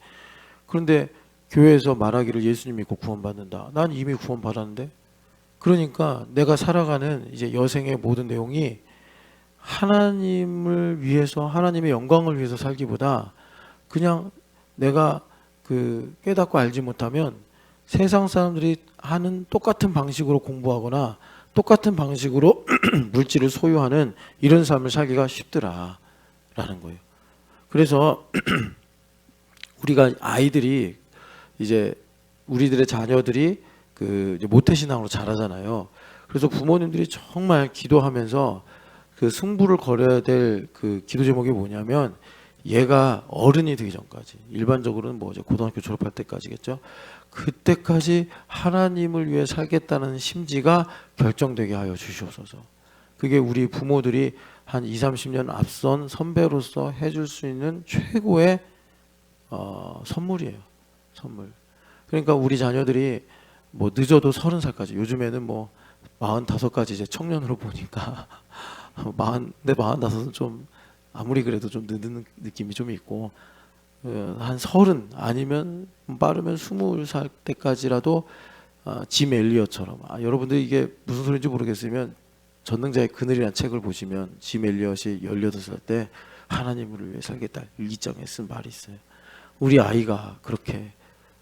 그런데 교회에서 말하기를 예수님 믿고 구원받는다. 난 이미 구원받았는데 그러니까 내가 살아가는 이제 여생의 모든 내용이 하나님을 위해서 하나님의 영광을 위해서 살기보다 그냥 내가 깨닫고 알지 못하면 세상 사람들이 하는 똑같은 방식으로 공부하거나 똑같은 방식으로 물질을 소유하는 이런 삶을 살기가 쉽더라 라는 거예요. 그래서 우리가 아이들이 이제 우리들의 자녀들이 그 이제 모태신앙으로 자라잖아요. 그래서 부모님들이 정말 기도하면서 그 승부를 걸어야 될 그 기도 제목이 뭐냐면, 얘가 어른이 되기 전까지, 일반적으로는 뭐 이제 고등학교 졸업할 때까지겠죠. 그때까지 하나님을 위해 살겠다는 심지가 결정되게 하여 주시옵소서. 그게 우리 부모들이 한 20, 30년 앞선 선배로서 해줄 수 있는 최고의 선물이에요. 선물. 그러니까 우리 자녀들이 뭐 늦어도 30살까지, 요즘에는 뭐 45까지 이제 청년으로 보니까 내 45은 좀 아무리 그래도 좀 늦는 느낌이 좀 있고, 한 30 아니면 빠르면 20살 때까지라도 짐 엘리엇처럼, 여러분들 이게 무슨 소리인지 모르겠으면 전능자의 그늘이라는 책을 보시면 짐 엘리엇이 18살 때 하나님을 위해 살겠다 일기장에 쓴 말이 있어요. 우리 아이가 그렇게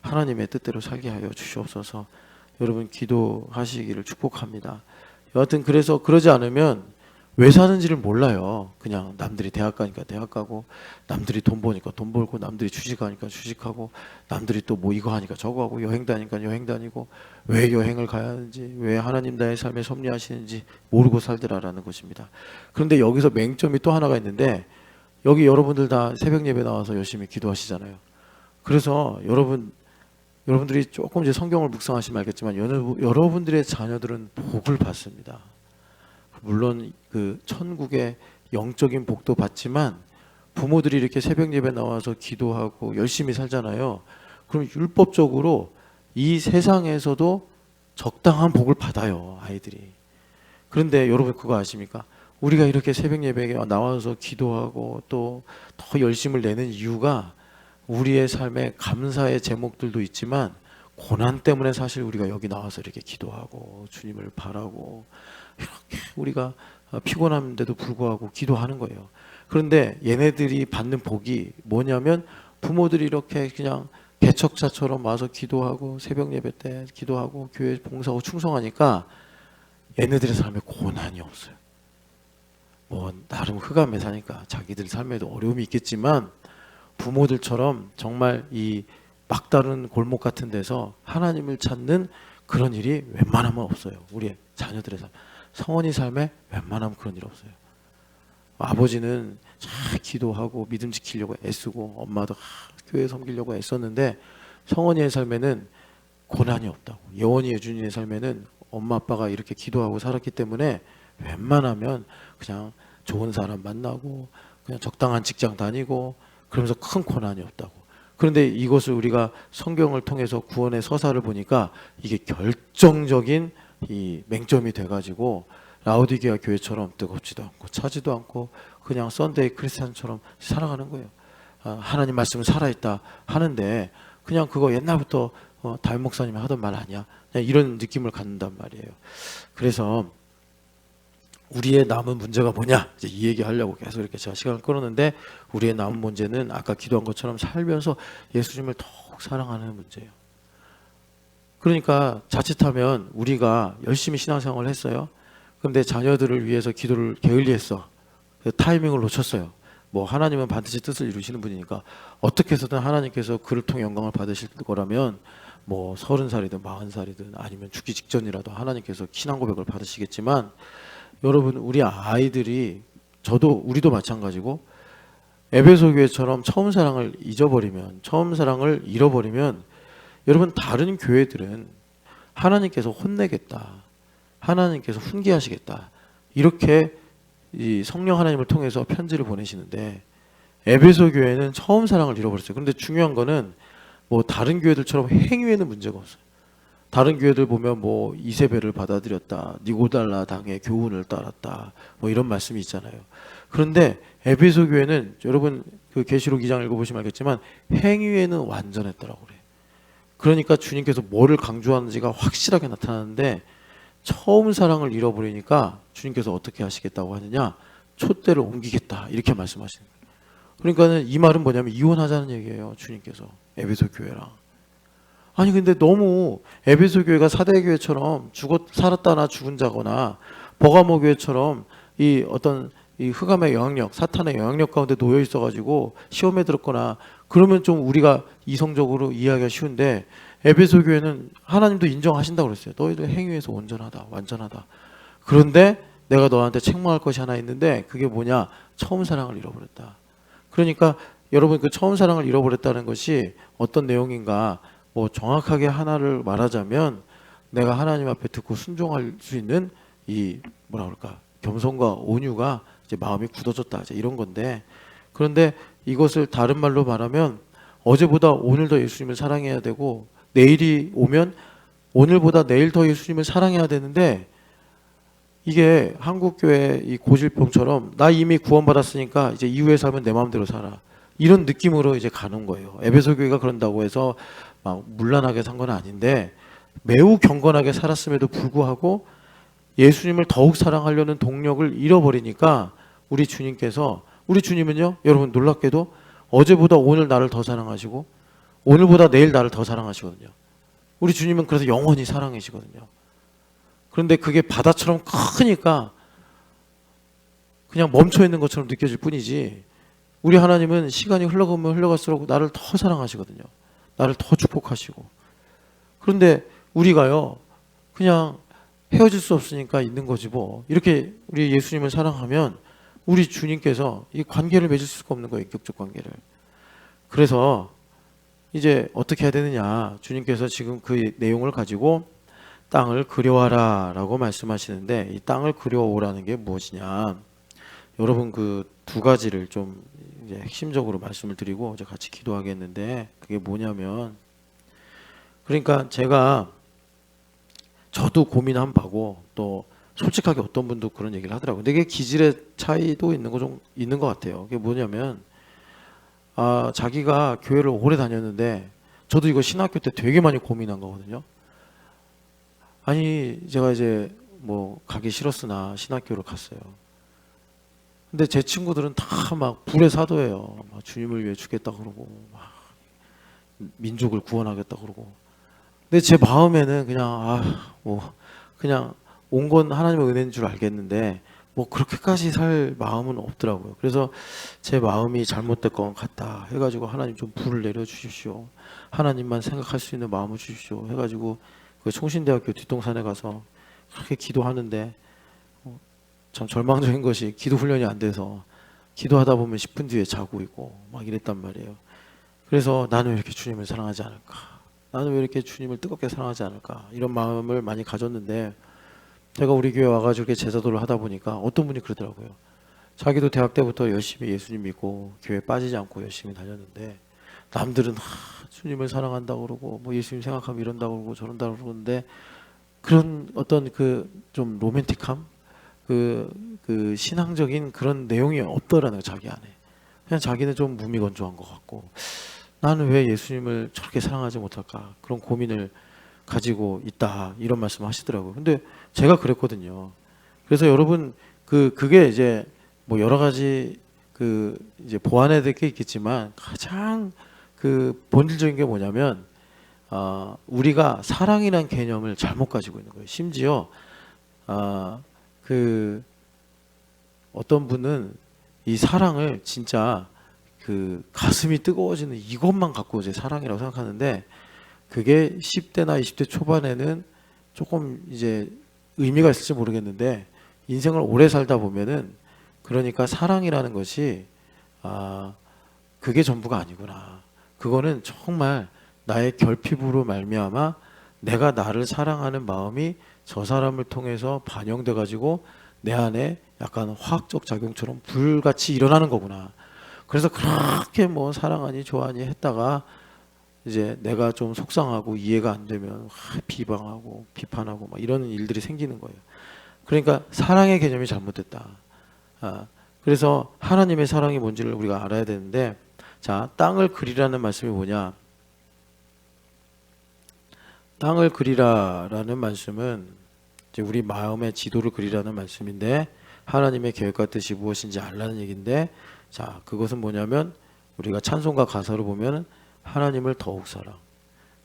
하나님의 뜻대로 살게 하여 주시옵소서. 여러분 기도하시기를 축복합니다. 여하튼 그래서 그러지 않으면 왜 사는지를 몰라요. 그냥 남들이 대학 가니까 대학 가고, 남들이 돈 버니까 돈 벌고, 남들이 주식하니까 주식하고, 남들이 또 뭐 이거 하니까 저거 하고, 여행 다니니까 여행 다니고, 왜 여행을 가야 하는지, 왜 하나님 나의 삶에 섭리하시는지 모르고 살더라라는 것입니다. 그런데 여기서 맹점이 또 하나가 있는데, 여기 여러분들 다 새벽 예배 나와서 열심히 기도하시잖아요. 그래서 여러분들이 조금 이제 성경을 묵상하시면 알겠지만, 여러분들의 자녀들은 복을 받습니다. 물론 그 천국의 영적인 복도 받지만, 부모들이 이렇게 새벽 예배 나와서 기도하고 열심히 살잖아요. 그럼 율법적으로 이 세상에서도 적당한 복을 받아요, 아이들이. 그런데 여러분 그거 아십니까? 우리가 이렇게 새벽 예배에 나와서 기도하고 또 더 열심을 내는 이유가, 우리의 삶에 감사의 제목들도 있지만 고난 때문에 사실 우리가 여기 나와서 이렇게 기도하고 주님을 바라고 이렇게 우리가 피곤한데도 불구하고 기도하는 거예요. 그런데 얘네들이 받는 복이 뭐냐면, 부모들이 이렇게 그냥 개척자처럼 와서 기도하고 새벽 예배 때 기도하고 교회 봉사하고 충성하니까 얘네들의 삶에 고난이 없어요. 뭐 나름 흑암에 사니까 자기들 삶에도 어려움이 있겠지만, 부모들처럼 정말 이 막다른 골목 같은 데서 하나님을 찾는 그런 일이 웬만하면 없어요. 우리 자녀들의 삶, 성원이 삶에 웬만하면 그런 일 없어요. 아버지는 잘 기도하고 믿음 지키려고 애쓰고, 엄마도 교회 섬기려고 애썼는데 성원이의 삶에는 고난이 없다고. 예원이, 예준이의 삶에는 엄마 아빠가 이렇게 기도하고 살았기 때문에 웬만하면 그냥 좋은 사람 만나고 그냥 적당한 직장 다니고 그러면서 큰 고난이 없다고. 그런데 이것을 우리가 성경을 통해서 구원의 서사를 보니까 이게 결정적인 이 맹점이 돼가지고, 라오디게아 교회처럼 뜨겁지도 않고 차지도 않고 그냥 썬데이 크리스찬처럼 살아가는 거예요. 하나님 말씀은 살아있다 하는데 그냥 그거 옛날부터 담임 목사님이 하던 말 아니야, 그냥 이런 느낌을 갖는단 말이에요. 그래서 우리의 남은 문제가 뭐냐, 이제 이 얘기 하려고 계속 이렇게 제가 시간을 끌었는데, 우리의 남은 문제는 아까 기도한 것처럼 살면서 예수님을 더욱 사랑하는 문제예요. 그러니까 자칫하면 우리가 열심히 신앙생활을 했어요. 그런데 자녀들을 위해서 기도를 게을리했어. 타이밍을 놓쳤어요. 뭐 하나님은 반드시 뜻을 이루시는 분이니까 어떻게 해서든 하나님께서 그를 통해 영광을 받으실 거라면 뭐 30살이든 40살이든 아니면 죽기 직전이라도 하나님께서 신앙 고백을 받으시겠지만, 여러분 우리 아이들이, 우리도 마찬가지고, 에베소 교회처럼 처음 사랑을 잊어버리면, 처음 사랑을 잃어버리면, 여러분 다른 교회들은 하나님께서 혼내겠다, 하나님께서 훈계하시겠다, 이렇게 이 성령 하나님을 통해서 편지를 보내시는데, 에베소 교회는 처음 사랑을 잃어버렸어요. 그런데 중요한 거는 뭐 다른 교회들처럼 행위에는 문제가 없어요. 다른 교회들 보면 뭐 이세벨을 받아들였다, 니고달라 당의 교훈을 따랐다, 뭐 이런 말씀이 있잖아요. 그런데 에베소 교회는, 여러분 그 계시록 2장 읽어보시면 알겠지만 행위에는 완전했다라고 그래요. 그러니까 주님께서 뭐를 강조하는지가 확실하게 나타나는데, 처음 사랑을 잃어버리니까 주님께서 어떻게 하시겠다고 하느냐, 촛대를 옮기겠다 이렇게 말씀하시는 거예요. 그러니까는 이 말은 뭐냐면 이혼하자는 얘기예요, 주님께서 에베소 교회랑. 아니 근데 너무 에베소 교회가 사대 교회처럼 살았다나 죽은 자거나, 버가모 교회처럼 이 어떤 이 흑암의 영향력, 사탄의 영향력 가운데 놓여 있어가지고 시험에 들었거나 그러면 좀 우리가 이성적으로 이해하기가 쉬운데 에베소 교회는 하나님도 인정하신다고 그랬어요. 너희들 행위에서 온전하다, 완전하다. 그런데 내가 너한테 책망할 것이 하나 있는데 그게 뭐냐? 처음 사랑을 잃어버렸다. 그러니까 여러분 그 처음 사랑을 잃어버렸다는 것이 어떤 내용인가 뭐 정확하게 하나를 말하자면 내가 하나님 앞에 듣고 순종할 수 있는 이 뭐라 그럴까 겸손과 온유가 이제 마음이 굳어졌다 이제 이런 건데 그런데 이것을 다른 말로 말하면 어제보다 오늘 더 예수님을 사랑해야 되고 내일이 오면 오늘보다 내일 더 예수님을 사랑해야 되는데 이게 한국교회 이 고질병처럼 나 이미 구원받았으니까 이제 이후에 살면 내 마음대로 살아 이런 느낌으로 이제 가는 거예요. 에베소 교회가 그런다고 해서 막 문란하게 산 건 아닌데 매우 경건하게 살았음에도 불구하고 예수님을 더욱 사랑하려는 동력을 잃어버리니까 우리 주님은요 여러분 놀랍게도 어제보다 오늘 나를 더 사랑하시고 오늘보다 내일 나를 더 사랑하시거든요. 우리 주님은 그래서 영원히 사랑이시거든요. 그런데 그게 바다처럼 크니까 그냥 멈춰 있는 것처럼 느껴질 뿐이지 우리 하나님은 시간이 흘러가면 흘러갈수록 나를 더 사랑하시거든요. 나를 더 축복하시고 그런데 우리가요 그냥 헤어질 수 없으니까 있는 거지 뭐 이렇게 우리 예수님을 사랑하면 우리 주님께서 이 관계를 맺을 수가 없는 거예요. 인격적 관계를. 그래서 이제 어떻게 해야 되느냐 주님께서 지금 그 내용을 가지고 땅을 그려와라 라고 말씀하시는데 이 땅을 그려오라는 게 무엇이냐 여러분 그 두 가지를 좀 이제 핵심적으로 말씀을 드리고 이제 같이 기도하겠는데 그게 뭐냐면 그러니까 저도 고민한 바고 또 솔직하게 어떤 분도 그런 얘기를 하더라고요. 근데 이게 기질의 차이도 있는 것 같아요. 그게 뭐냐면 자기가 교회를 오래 다녔는데 저도 이거 신학교 때 되게 많이 고민한 거거든요. 아니 제가 이제 뭐 가기 싫었으나 신학교를 갔어요. 근데 제 친구들은 다 막 불의 사도예요. 막 주님을 위해 죽겠다 그러고 막 민족을 구원하겠다 그러고. 근데 제 마음에는 그냥 뭐 그냥 온 건 하나님의 은혜인 줄 알겠는데 뭐 그렇게까지 살 마음은 없더라고요. 그래서 제 마음이 잘못된 것 같다 해가지고 하나님 좀 불을 내려 주십시오. 하나님만 생각할 수 있는 마음을 주십시오 해가지고 그 총신대학교 뒷동산에 가서 그렇게 기도하는데 참 절망적인 것이 기도 훈련이 안 돼서 기도하다 보면 10분 뒤에 자고 있고 막 이랬단 말이에요. 그래서 나는 왜 이렇게 주님을 사랑하지 않을까? 나는 왜 이렇게 주님을 뜨겁게 사랑하지 않을까? 이런 마음을 많이 가졌는데 제가 우리 교회 와가지고 이렇게 제자도를 하다 보니까 어떤 분이 그러더라고요. 자기도 대학 때부터 열심히 예수님 믿고 교회 빠지지 않고 열심히 다녔는데 남들은 주님을 사랑한다고 그러고 뭐 예수님 생각하면 이런다고 그러고 저런다고 그러는데 그런 어떤 그 좀 로맨틱함 그 신앙적인 그런 내용이 없더라는 자기 안에. 그냥 자기는 좀 무미건조한 것 같고 나는 왜 예수님을 저렇게 사랑하지 못할까 그런 고민을 가지고 있다 이런 말씀 하시더라고요. 근데 제가 그랬거든요. 그래서 여러분 그게 이제 뭐 여러 가지 그 이제 보완해야 될 게 있겠지만 가장 그 본질적인 게 뭐냐면 우리가 사랑이란 개념을 잘못 가지고 있는 거예요. 심지어 그 어떤 분은 이 사랑을 진짜 그 가슴이 뜨거워지는 이것만 갖고 이제 사랑이라고 생각하는데 그게 10대나 20대 초반에는 조금 이제 의미가 있을지 모르겠는데 인생을 오래 살다 보면은 그러니까 사랑이라는 것이 그게 전부가 아니구나. 그거는 정말 나의 결핍으로 말미암아 내가 나를 사랑하는 마음이 저 사람을 통해서 반영돼 가지고 내 안에 약간 화학적 작용처럼 불같이 일어나는 거구나. 그래서 그렇게 뭐 사랑하니 좋아하니 했다가 이제 내가 좀 속상하고 이해가 안 되면 비방하고 비판하고 막 이런 일들이 생기는 거예요. 그러니까 사랑의 개념이 잘못됐다. 그래서 하나님의 사랑이 뭔지를 우리가 알아야 되는데 자, 땅을 그리라는 말씀이 뭐냐? 땅을 그리라라는 말씀은 이제 우리 마음의 지도를 그리라는 말씀인데 하나님의 계획과 뜻이 무엇인지 알라는 얘기인데 자, 그것은 뭐냐면 우리가 찬송가 가사로 보면 하나님을 더욱 사랑.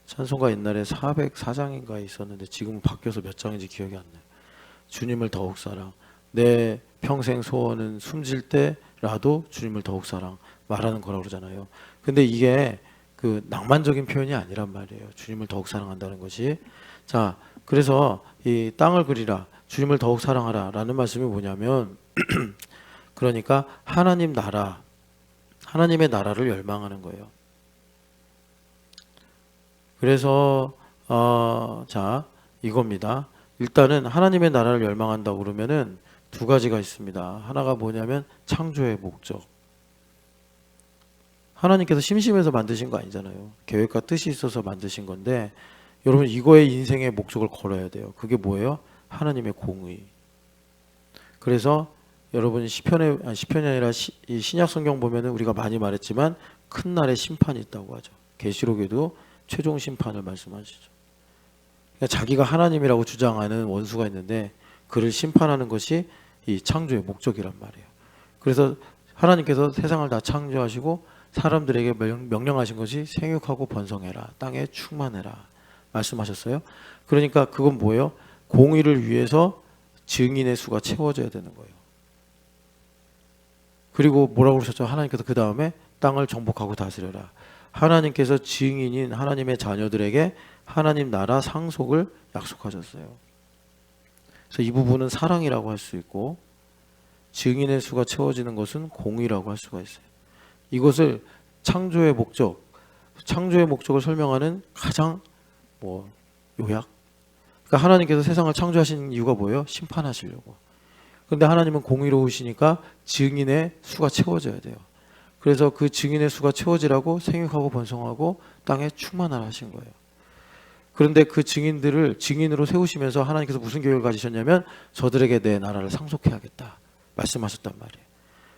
찬송가 옛날에 404장인가 있었는데 지금은 바뀌어서 몇 장인지 기억이 안 나요. 주님을 더욱 사랑. 내 평생 소원은 숨질 때라도 주님을 더욱 사랑 말하는 거라고 그러잖아요. 근데 이게 그 낭만적인 표현이 아니란 말이에요. 주님을 더욱 사랑한다는 것이. 자, 그래서 이 땅을 그리라, 주님을 더욱 사랑하라라는 말씀이 뭐냐면 그러니까 하나님 나라, 하나님의 나라를 열망하는 거예요. 그래서 자, 이겁니다. 일단은 하나님의 나라를 열망한다고 그러면은 두 가지가 있습니다. 하나가 뭐냐면 창조의 목적. 하나님께서 심심해서 만드신 거 아니잖아요. 계획과 뜻이 있어서 만드신 건데 여러분 이거에 인생의 목적을 걸어야 돼요. 그게 뭐예요? 하나님의 공의. 그래서 여러분 시편이 아니라 이 신약 성경 보면은 우리가 많이 말했지만 큰 날의 심판이 있다고 하죠. 계시록에도 최종 심판을 말씀하시죠. 그러니까 자기가 하나님이라고 주장하는 원수가 있는데 그를 심판하는 것이 이 창조의 목적이란 말이에요. 그래서 하나님께서 세상을 다 창조하시고 사람들에게 명령하신 것이 생육하고 번성해라, 땅에 충만해라 말씀하셨어요. 그러니까 그건 뭐예요? 공의를 위해서 증인의 수가 채워져야 되는 거예요. 그리고 뭐라고 그러셨죠? 하나님께서 그 다음에 땅을 정복하고 다스려라. 하나님께서 증인인 하나님의 자녀들에게 하나님 나라 상속을 약속하셨어요. 그래서 이 부분은 사랑이라고 할 수 있고 증인의 수가 채워지는 것은 공의라고 할 수가 있어요. 이것을 창조의 목적을 설명하는 가장 요약. 그러니까 하나님께서 세상을 창조하신 이유가 뭐예요? 심판하시려고. 그런데 하나님은 공의로우시니까 증인의 수가 채워져야 돼요. 그래서 그 증인의 수가 채워지라고 생육하고 번성하고 땅에 충만하라 하신 거예요. 그런데 그 증인들을 증인으로 세우시면서 하나님께서 무슨 계획을 가지셨냐면 저들에게 내 나라를 상속해야겠다 말씀하셨단 말이에요.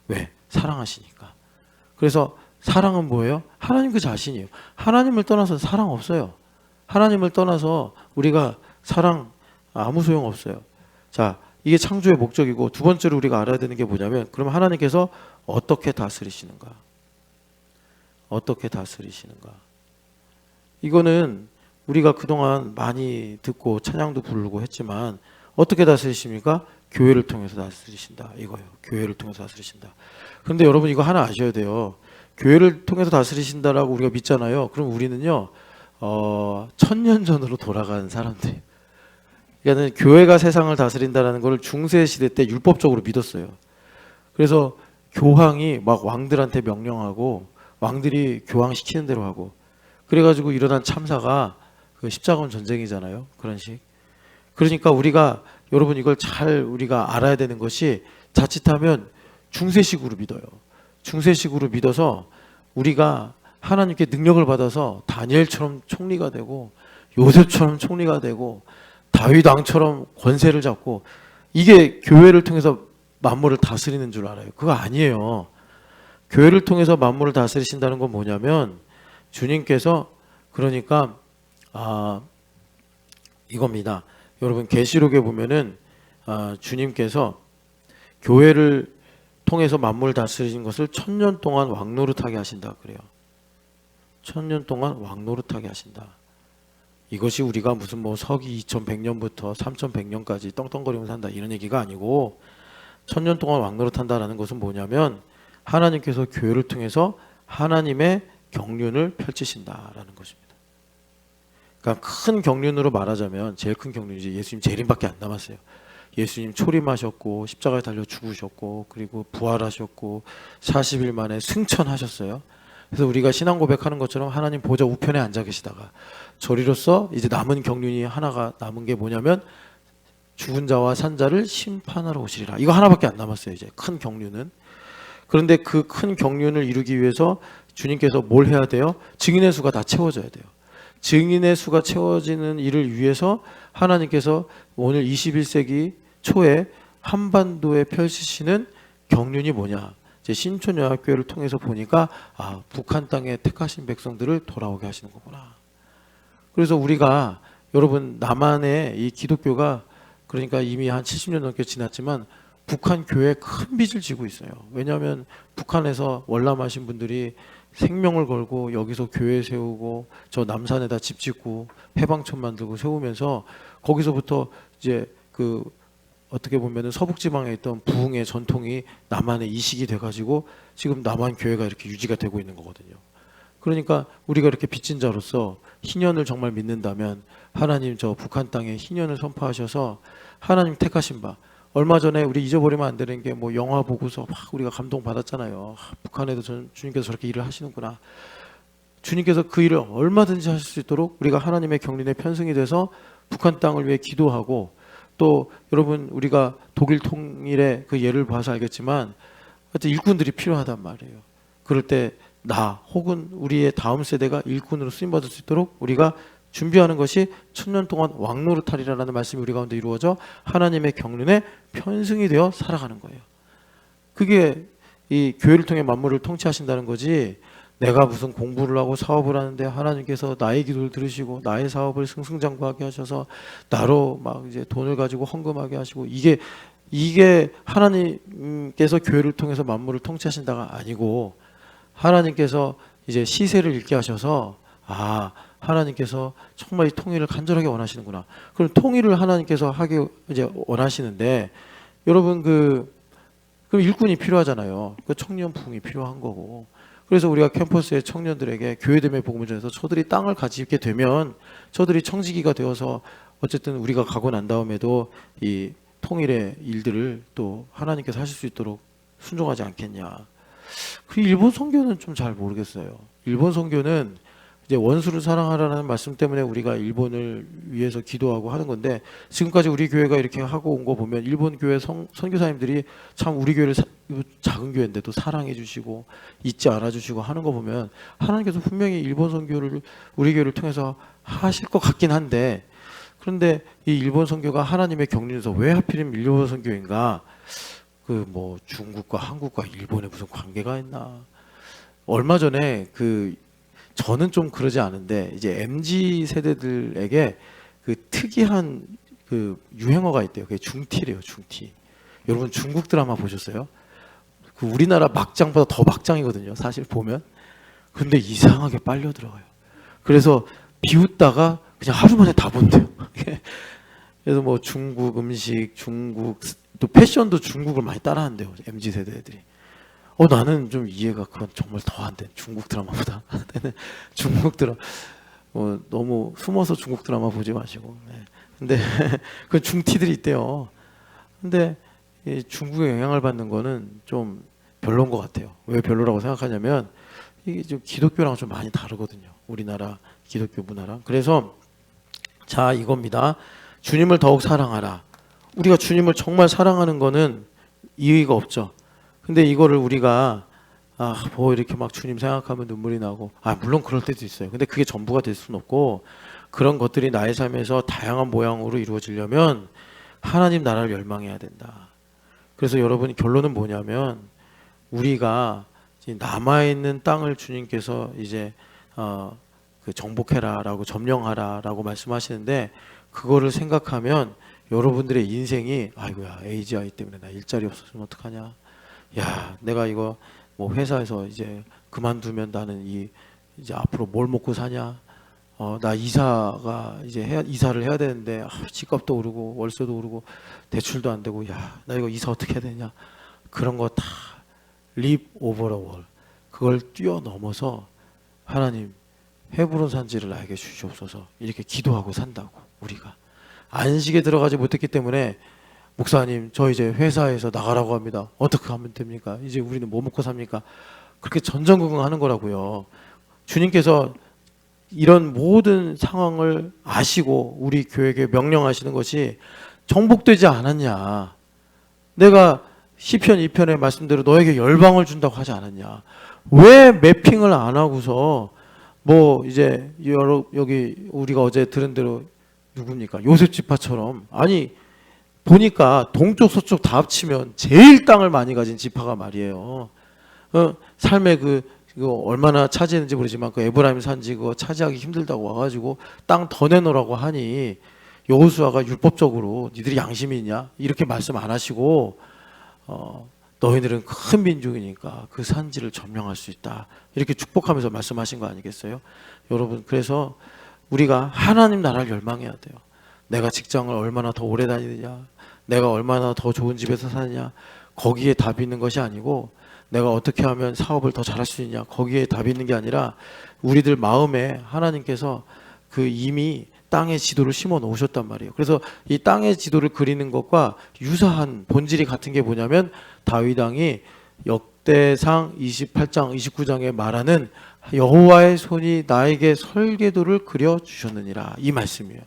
왜? 사랑하시니까. 그래서 사랑은 뭐예요? 하나님 그 자신이에요. 하나님을 떠나서 사랑 없어요. 하나님을 떠나서 우리가 사랑 아무 소용 없어요. 자, 이게 창조의 목적이고 두 번째로 우리가 알아야 되는 게 뭐냐면 그럼 하나님께서 어떻게 다스리시는가? 어떻게 다스리시는가? 이거는 우리가 그동안 많이 듣고 찬양도 부르고 했지만 어떻게 다스리십니까? 교회를 통해서 다스리신다 이거예요. 교회를 통해서 다스리신다. 그런데 여러분 이거 하나 아셔야 돼요. 교회를 통해서 다스리신다라고 우리가 믿잖아요. 그럼 우리는요 1000년 전으로 돌아간 사람들. 그러니까 교회가 세상을 다스린다라는 걸 중세 시대 때 율법적으로 믿었어요. 그래서 교황이 막 왕들한테 명령하고 왕들이 교황 시키는 대로 하고 그래가지고 일어난 참사가 그 십자군 전쟁이잖아요. 그런 식. 그러니까 우리가 여러분 이걸 잘 우리가 알아야 되는 것이 자칫하면 중세식으로 믿어요. 중세식으로 믿어서 우리가 하나님께 능력을 받아서 다니엘처럼 총리가 되고 요셉처럼 총리가 되고 다윗 왕처럼 권세를 잡고 이게 교회를 통해서 만물을 다스리는 줄 알아요. 그거 아니에요. 교회를 통해서 만물을 다스리신다는 건 뭐냐면 주님께서 그러니까 이겁니다. 여러분 계시록에 보면은 주님께서 교회를 통해서 만물을 다스리신 것을 1000년 동안 왕노릇하게 하신다 그래요. 1000년 동안 왕노릇하게 하신다. 이것이 우리가 무슨 서기 2100년부터 3100년까지 떵떵거리면서 산다 이런 얘기가 아니고 1000년 동안 왕노릇한다라는 것은 뭐냐면 하나님께서 교회를 통해서 하나님의 경륜을 펼치신다라는 것입니다. 그러니까 큰 경륜으로 말하자면 제일 큰 경륜이지 예수님 재림밖에 안 남았어요. 예수님 초림하셨고 십자가에 달려 죽으셨고 그리고 부활하셨고 40일 만에 승천하셨어요. 그래서 우리가 신앙 고백하는 것처럼 하나님 보좌 우편에 앉아 계시다가 저리로서 이제 남은 경륜이 하나가 남은 게 뭐냐면 죽은 자와 산 자를 심판하러 오시리라. 이거 하나밖에 안 남았어요. 이제 큰 경륜은. 그런데 그 큰 경륜을 이루기 위해서 주님께서 뭘 해야 돼요? 증인의 수가 다 채워져야 돼요. 증인의 수가 채워지는 일을 위해서 하나님께서 오늘 21세기 초에 한반도에 펼치시는 경륜이 뭐냐? 이제 신촌여학교회를 통해서 보니까 북한 땅에 택하신 백성들을 돌아오게 하시는 거구나. 그래서 우리가 여러분 남한의 이 기독교가 그러니까 이미 한 70년 넘게 지났지만 북한 교회에 큰 빚을 지고 있어요. 왜냐하면 북한에서 월남하신 분들이 생명을 걸고 여기서 교회 세우고 저 남산에다 집 짓고 해방촌 만들고 세우면서 거기서부터 이제 그 어떻게 보면은 서북지방에 있던 부흥의 전통이 남한에 이식이 돼가지고 지금 남한 교회가 이렇게 유지가 되고 있는 거거든요. 그러니까 우리가 이렇게 빚진 자로서 희년을 정말 믿는다면 하나님 저 북한 땅에 희년을 선포하셔서 하나님 택하신 바, 얼마 전에 우리 잊어버리면 안 되는 게 뭐 영화 보고서 막 우리가 감동 받았잖아요. 북한에도 주님께서 저렇게 일을 하시는구나. 주님께서 그 일을 얼마든지 하실 수 있도록 우리가 하나님의 경륜에 편승이 돼서 북한 땅을 위해 기도하고, 또 여러분 우리가 독일 통일의 그 예를 봐서 알겠지만 하여튼 일꾼들이 필요하단 말이에요. 그럴 때 나 혹은 우리의 다음 세대가 일꾼으로 쓰임받을 수 있도록 우리가 준비하는 것이 천년 동안 왕노릇하리라는 말씀이 우리 가운데 이루어져 하나님의 경륜에 편승이 되어 살아가는 거예요. 그게 이 교회를 통해 만물을 통치하신다는 거지, 내가 무슨 공부를 하고 사업을 하는데 하나님께서 나의 기도를 들으시고 나의 사업을 승승장구하게 하셔서 나로 막 이제 돈을 가지고 헌금하게 하시고, 이게 하나님께서 교회를 통해서 만물을 통치하신다가 아니고, 하나님께서 이제 시세를 읽게 하셔서 하나님께서 정말 이 통일을 간절하게 원하시는구나. 그럼 통일을 하나님께서 하기 이제 원하시는데, 여러분 그럼 일꾼이 필요하잖아요. 그 청년 부흥이 필요한 거고. 그래서 우리가 캠퍼스의 청년들에게 교회됨의 복음을 전해서 저들이 땅을 가지게 되면 저들이 청지기가 되어서 어쨌든 우리가 가고 난 다음에도 이 통일의 일들을 또 하나님께서 하실 수 있도록 순종하지 않겠냐. 그 일본 선교는 좀 잘 모르겠어요. 일본 선교는 이제 원수를 사랑하라는 말씀 때문에 우리가 일본을 위해서 기도하고 하는 건데, 지금까지 우리 교회가 이렇게 하고 온 거 보면 일본 교회 선교사님들이 참 우리 교회를 작은 교회인데도 사랑해 주시고 잊지 않아 주시고 하는 거 보면 하나님께서 분명히 일본 선교를 우리 교회를 통해서 하실 것 같긴 한데, 그런데 이 일본 선교가 하나님의 경륜에서 왜 하필이면 일본 선교인가? 그 뭐 중국과 한국과 일본에 무슨 관계가 있나? 얼마 전에 저는 좀 그러지 않은데 이제 MZ 세대들에게 그 특이한 그 유행어가 있대요. 그게 중티래요, 중티. 여러분 중국 드라마 보셨어요? 그 우리나라 막장보다 더 막장이거든요, 사실 보면. 근데 이상하게 빨려 들어가요. 그래서 비웃다가 그냥 하루 만에 다 본대요. 그래서 뭐 중국 음식, 중국 또 패션도 중국을 많이 따라한대요, MZ 세대 애들이. 나는 좀 이해가 그건 정말 더 안 돼. 중국 드라마보다. 중국 드라마 너무 숨어서 중국 드라마 보지 마시고. 네. 근데 그 중티들이 있대요. 근데 이 중국의 영향을 받는 거는 좀 별로인 것 같아요. 왜 별로라고 생각하냐면 이게 좀 기독교랑 좀 많이 다르거든요, 우리나라 기독교 문화랑. 그래서 자, 이겁니다. 주님을 더욱 사랑하라. 우리가 주님을 정말 사랑하는 거는 이의가 없죠. 근데 이거를 우리가 뭐 이렇게 막 주님 생각하면 눈물이 나고, 물론 그럴 때도 있어요. 근데 그게 전부가 될 수는 없고, 그런 것들이 나의 삶에서 다양한 모양으로 이루어지려면 하나님 나라를 열망해야 된다. 그래서 여러분 결론은 뭐냐면, 우리가 남아있는 땅을 주님께서 이제 그 정복해라라고, 점령하라라고 말씀하시는데, 그거를 생각하면 여러분들의 인생이 아이고야 AGI 때문에 나 일자리 없어지면 어떡하냐, 야 내가 이거 뭐 회사에서 이제 그만두면 나는 이제 앞으로 뭘 먹고 사냐, 나 이사가 이제 이사를 해야 되는데 집값도 오르고 월세도 오르고 대출도 안 되고, 야 나 이거 이사 어떻게 해야 되냐, 그런 거 다 live over a wall, 그걸 뛰어넘어서 하나님 헤브론 산지를 나에게 주시옵소서, 이렇게 기도하고 산다고. 우리가 안식에 들어가지 못했기 때문에 목사님 저 이제 회사에서 나가라고 합니다. 어떻게 하면 됩니까? 이제 우리는 뭐 먹고 삽니까? 그렇게 전전긍긍하는 거라고요. 주님께서 이런 모든 상황을 아시고 우리 교회에게 명령하시는 것이 정복되지 않았냐. 내가 시편 2편의 말씀대로 너에게 열방을 준다고 하지 않았냐. 왜 매핑을 안 하고서 뭐 이제 여기 우리가 어제 들은 대로 누굽니까? 요셉 지파처럼, 아니 보니까 동쪽 서쪽 다 합치면 제일 땅을 많이 가진 지파가 말이에요. 삶의 그거 얼마나 차지했는지 모르지만 그 에브라임 산지 그거 차지하기 힘들다고 와가지고 땅 더 내놓으라고 하니 여호수아가 율법적으로 니들이 양심이 있냐 이렇게 말씀 안 하시고 너희들은 큰 민족이니까 그 산지를 점령할 수 있다 이렇게 축복하면서 말씀하신 거 아니겠어요? 여러분, 그래서 우리가 하나님 나라를 열망해야 돼요. 내가 직장을 얼마나 더 오래 다니느냐, 내가 얼마나 더 좋은 집에서 사느냐, 거기에 답이 있는 것이 아니고 내가 어떻게 하면 사업을 더 잘할 수 있냐, 거기에 답이 있는 게 아니라 우리들 마음에 하나님께서 그 이미 땅의 지도를 심어 놓으셨단 말이에요. 그래서 이 땅의 지도를 그리는 것과 유사한 본질이 같은 게 뭐냐면 다윗 왕이 역대상 28장 29장에 말하는 여호와의 손이 나에게 설계도를 그려 주셨느니라, 이 말씀이에요.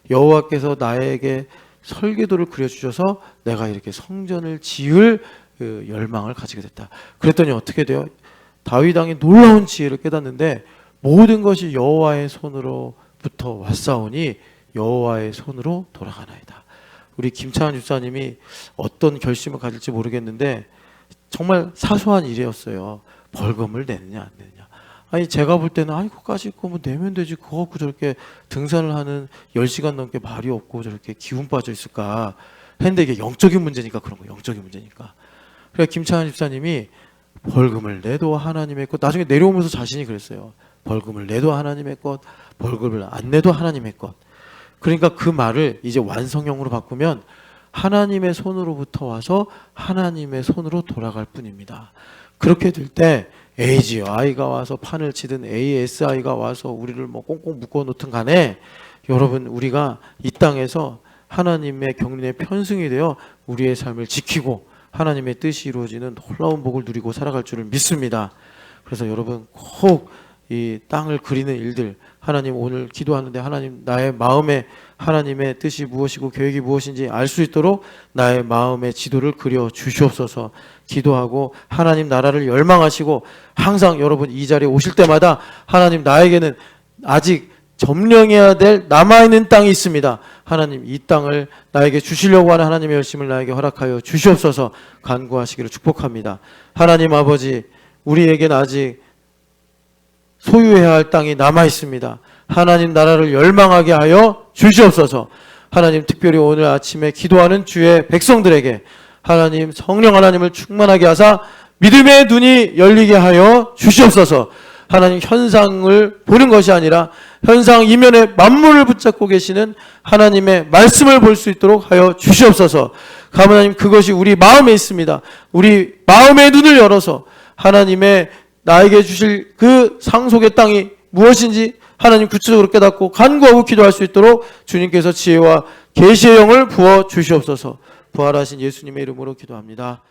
여호와께서 나에게 설계도를 그려 주셔서 내가 이렇게 성전을 지을 그 열망을 가지게 됐다. 그랬더니 어떻게 돼요? 다윗 왕이 놀라운 지혜를 깨닫는데 모든 것이 여호와의 손으로부터 왔사오니 여호와의 손으로 돌아가나이다. 우리 김찬환 집사님이 어떤 결심을 가질지 모르겠는데 정말 사소한 일이었어요. 벌금을 내느냐 안 내느냐. 아니 제가 볼 때는 아니 그거까지 뭐 내면 되지, 그거 갖고 저렇게 등산을 하는 10시간 넘게 발이 없고 저렇게 기운 빠져 있을까 했는데 이게 영적인 문제니까 그런 거예요. 영적인 문제니까. 그래서 김찬환 집사님이 벌금을 내도 하나님의 것, 나중에 내려오면서 자신이 그랬어요. 벌금을 내도 하나님의 것, 벌금을 안 내도 하나님의 것. 그러니까 그 말을 이제 완성형으로 바꾸면 하나님의 손으로부터 와서 하나님의 손으로 돌아갈 뿐입니다. 그렇게 될 때 AGI가 와서 판을 치든 ASI가 와서 우리를 뭐 꽁꽁 묶어 놓든 간에 여러분 우리가 이 땅에서 하나님의 경륜의 편승이 되어 우리의 삶을 지키고 하나님의 뜻이 이루어지는 놀라운 복을 누리고 살아갈 줄을 믿습니다. 그래서 여러분 꼭 이 땅을 그리는 일들, 하나님 오늘 기도하는데 하나님 나의 마음에 하나님의 뜻이 무엇이고 계획이 무엇인지 알 수 있도록 나의 마음의 지도를 그려 주시옵소서 기도하고 하나님 나라를 열망하시고 항상 여러분 이 자리에 오실 때마다 하나님 나에게는 아직 점령해야 될 남아있는 땅이 있습니다. 하나님 이 땅을 나에게 주시려고 하는 하나님의 열심을 나에게 허락하여 주시옵소서 간구하시기를 축복합니다. 하나님 아버지, 우리에게는 아직 소유해야 할 땅이 남아 있습니다. 하나님 나라를 열망하게 하여 주시옵소서. 하나님 특별히 오늘 아침에 기도하는 주의 백성들에게 하나님 성령 하나님을 충만하게 하사 믿음의 눈이 열리게 하여 주시옵소서. 하나님 현상을 보는 것이 아니라 현상 이면에 만물을 붙잡고 계시는 하나님의 말씀을 볼 수 있도록 하여 주시옵소서. 하나님 그것이 우리 마음에 있습니다. 우리 마음의 눈을 열어서 하나님의 나에게 주실 그 상속의 땅이 무엇인지 하나님 구체적으로 깨닫고 간구하고 기도할 수 있도록 주님께서 지혜와 계시의 영을 부어 주시옵소서. 부활하신 예수님의 이름으로 기도합니다.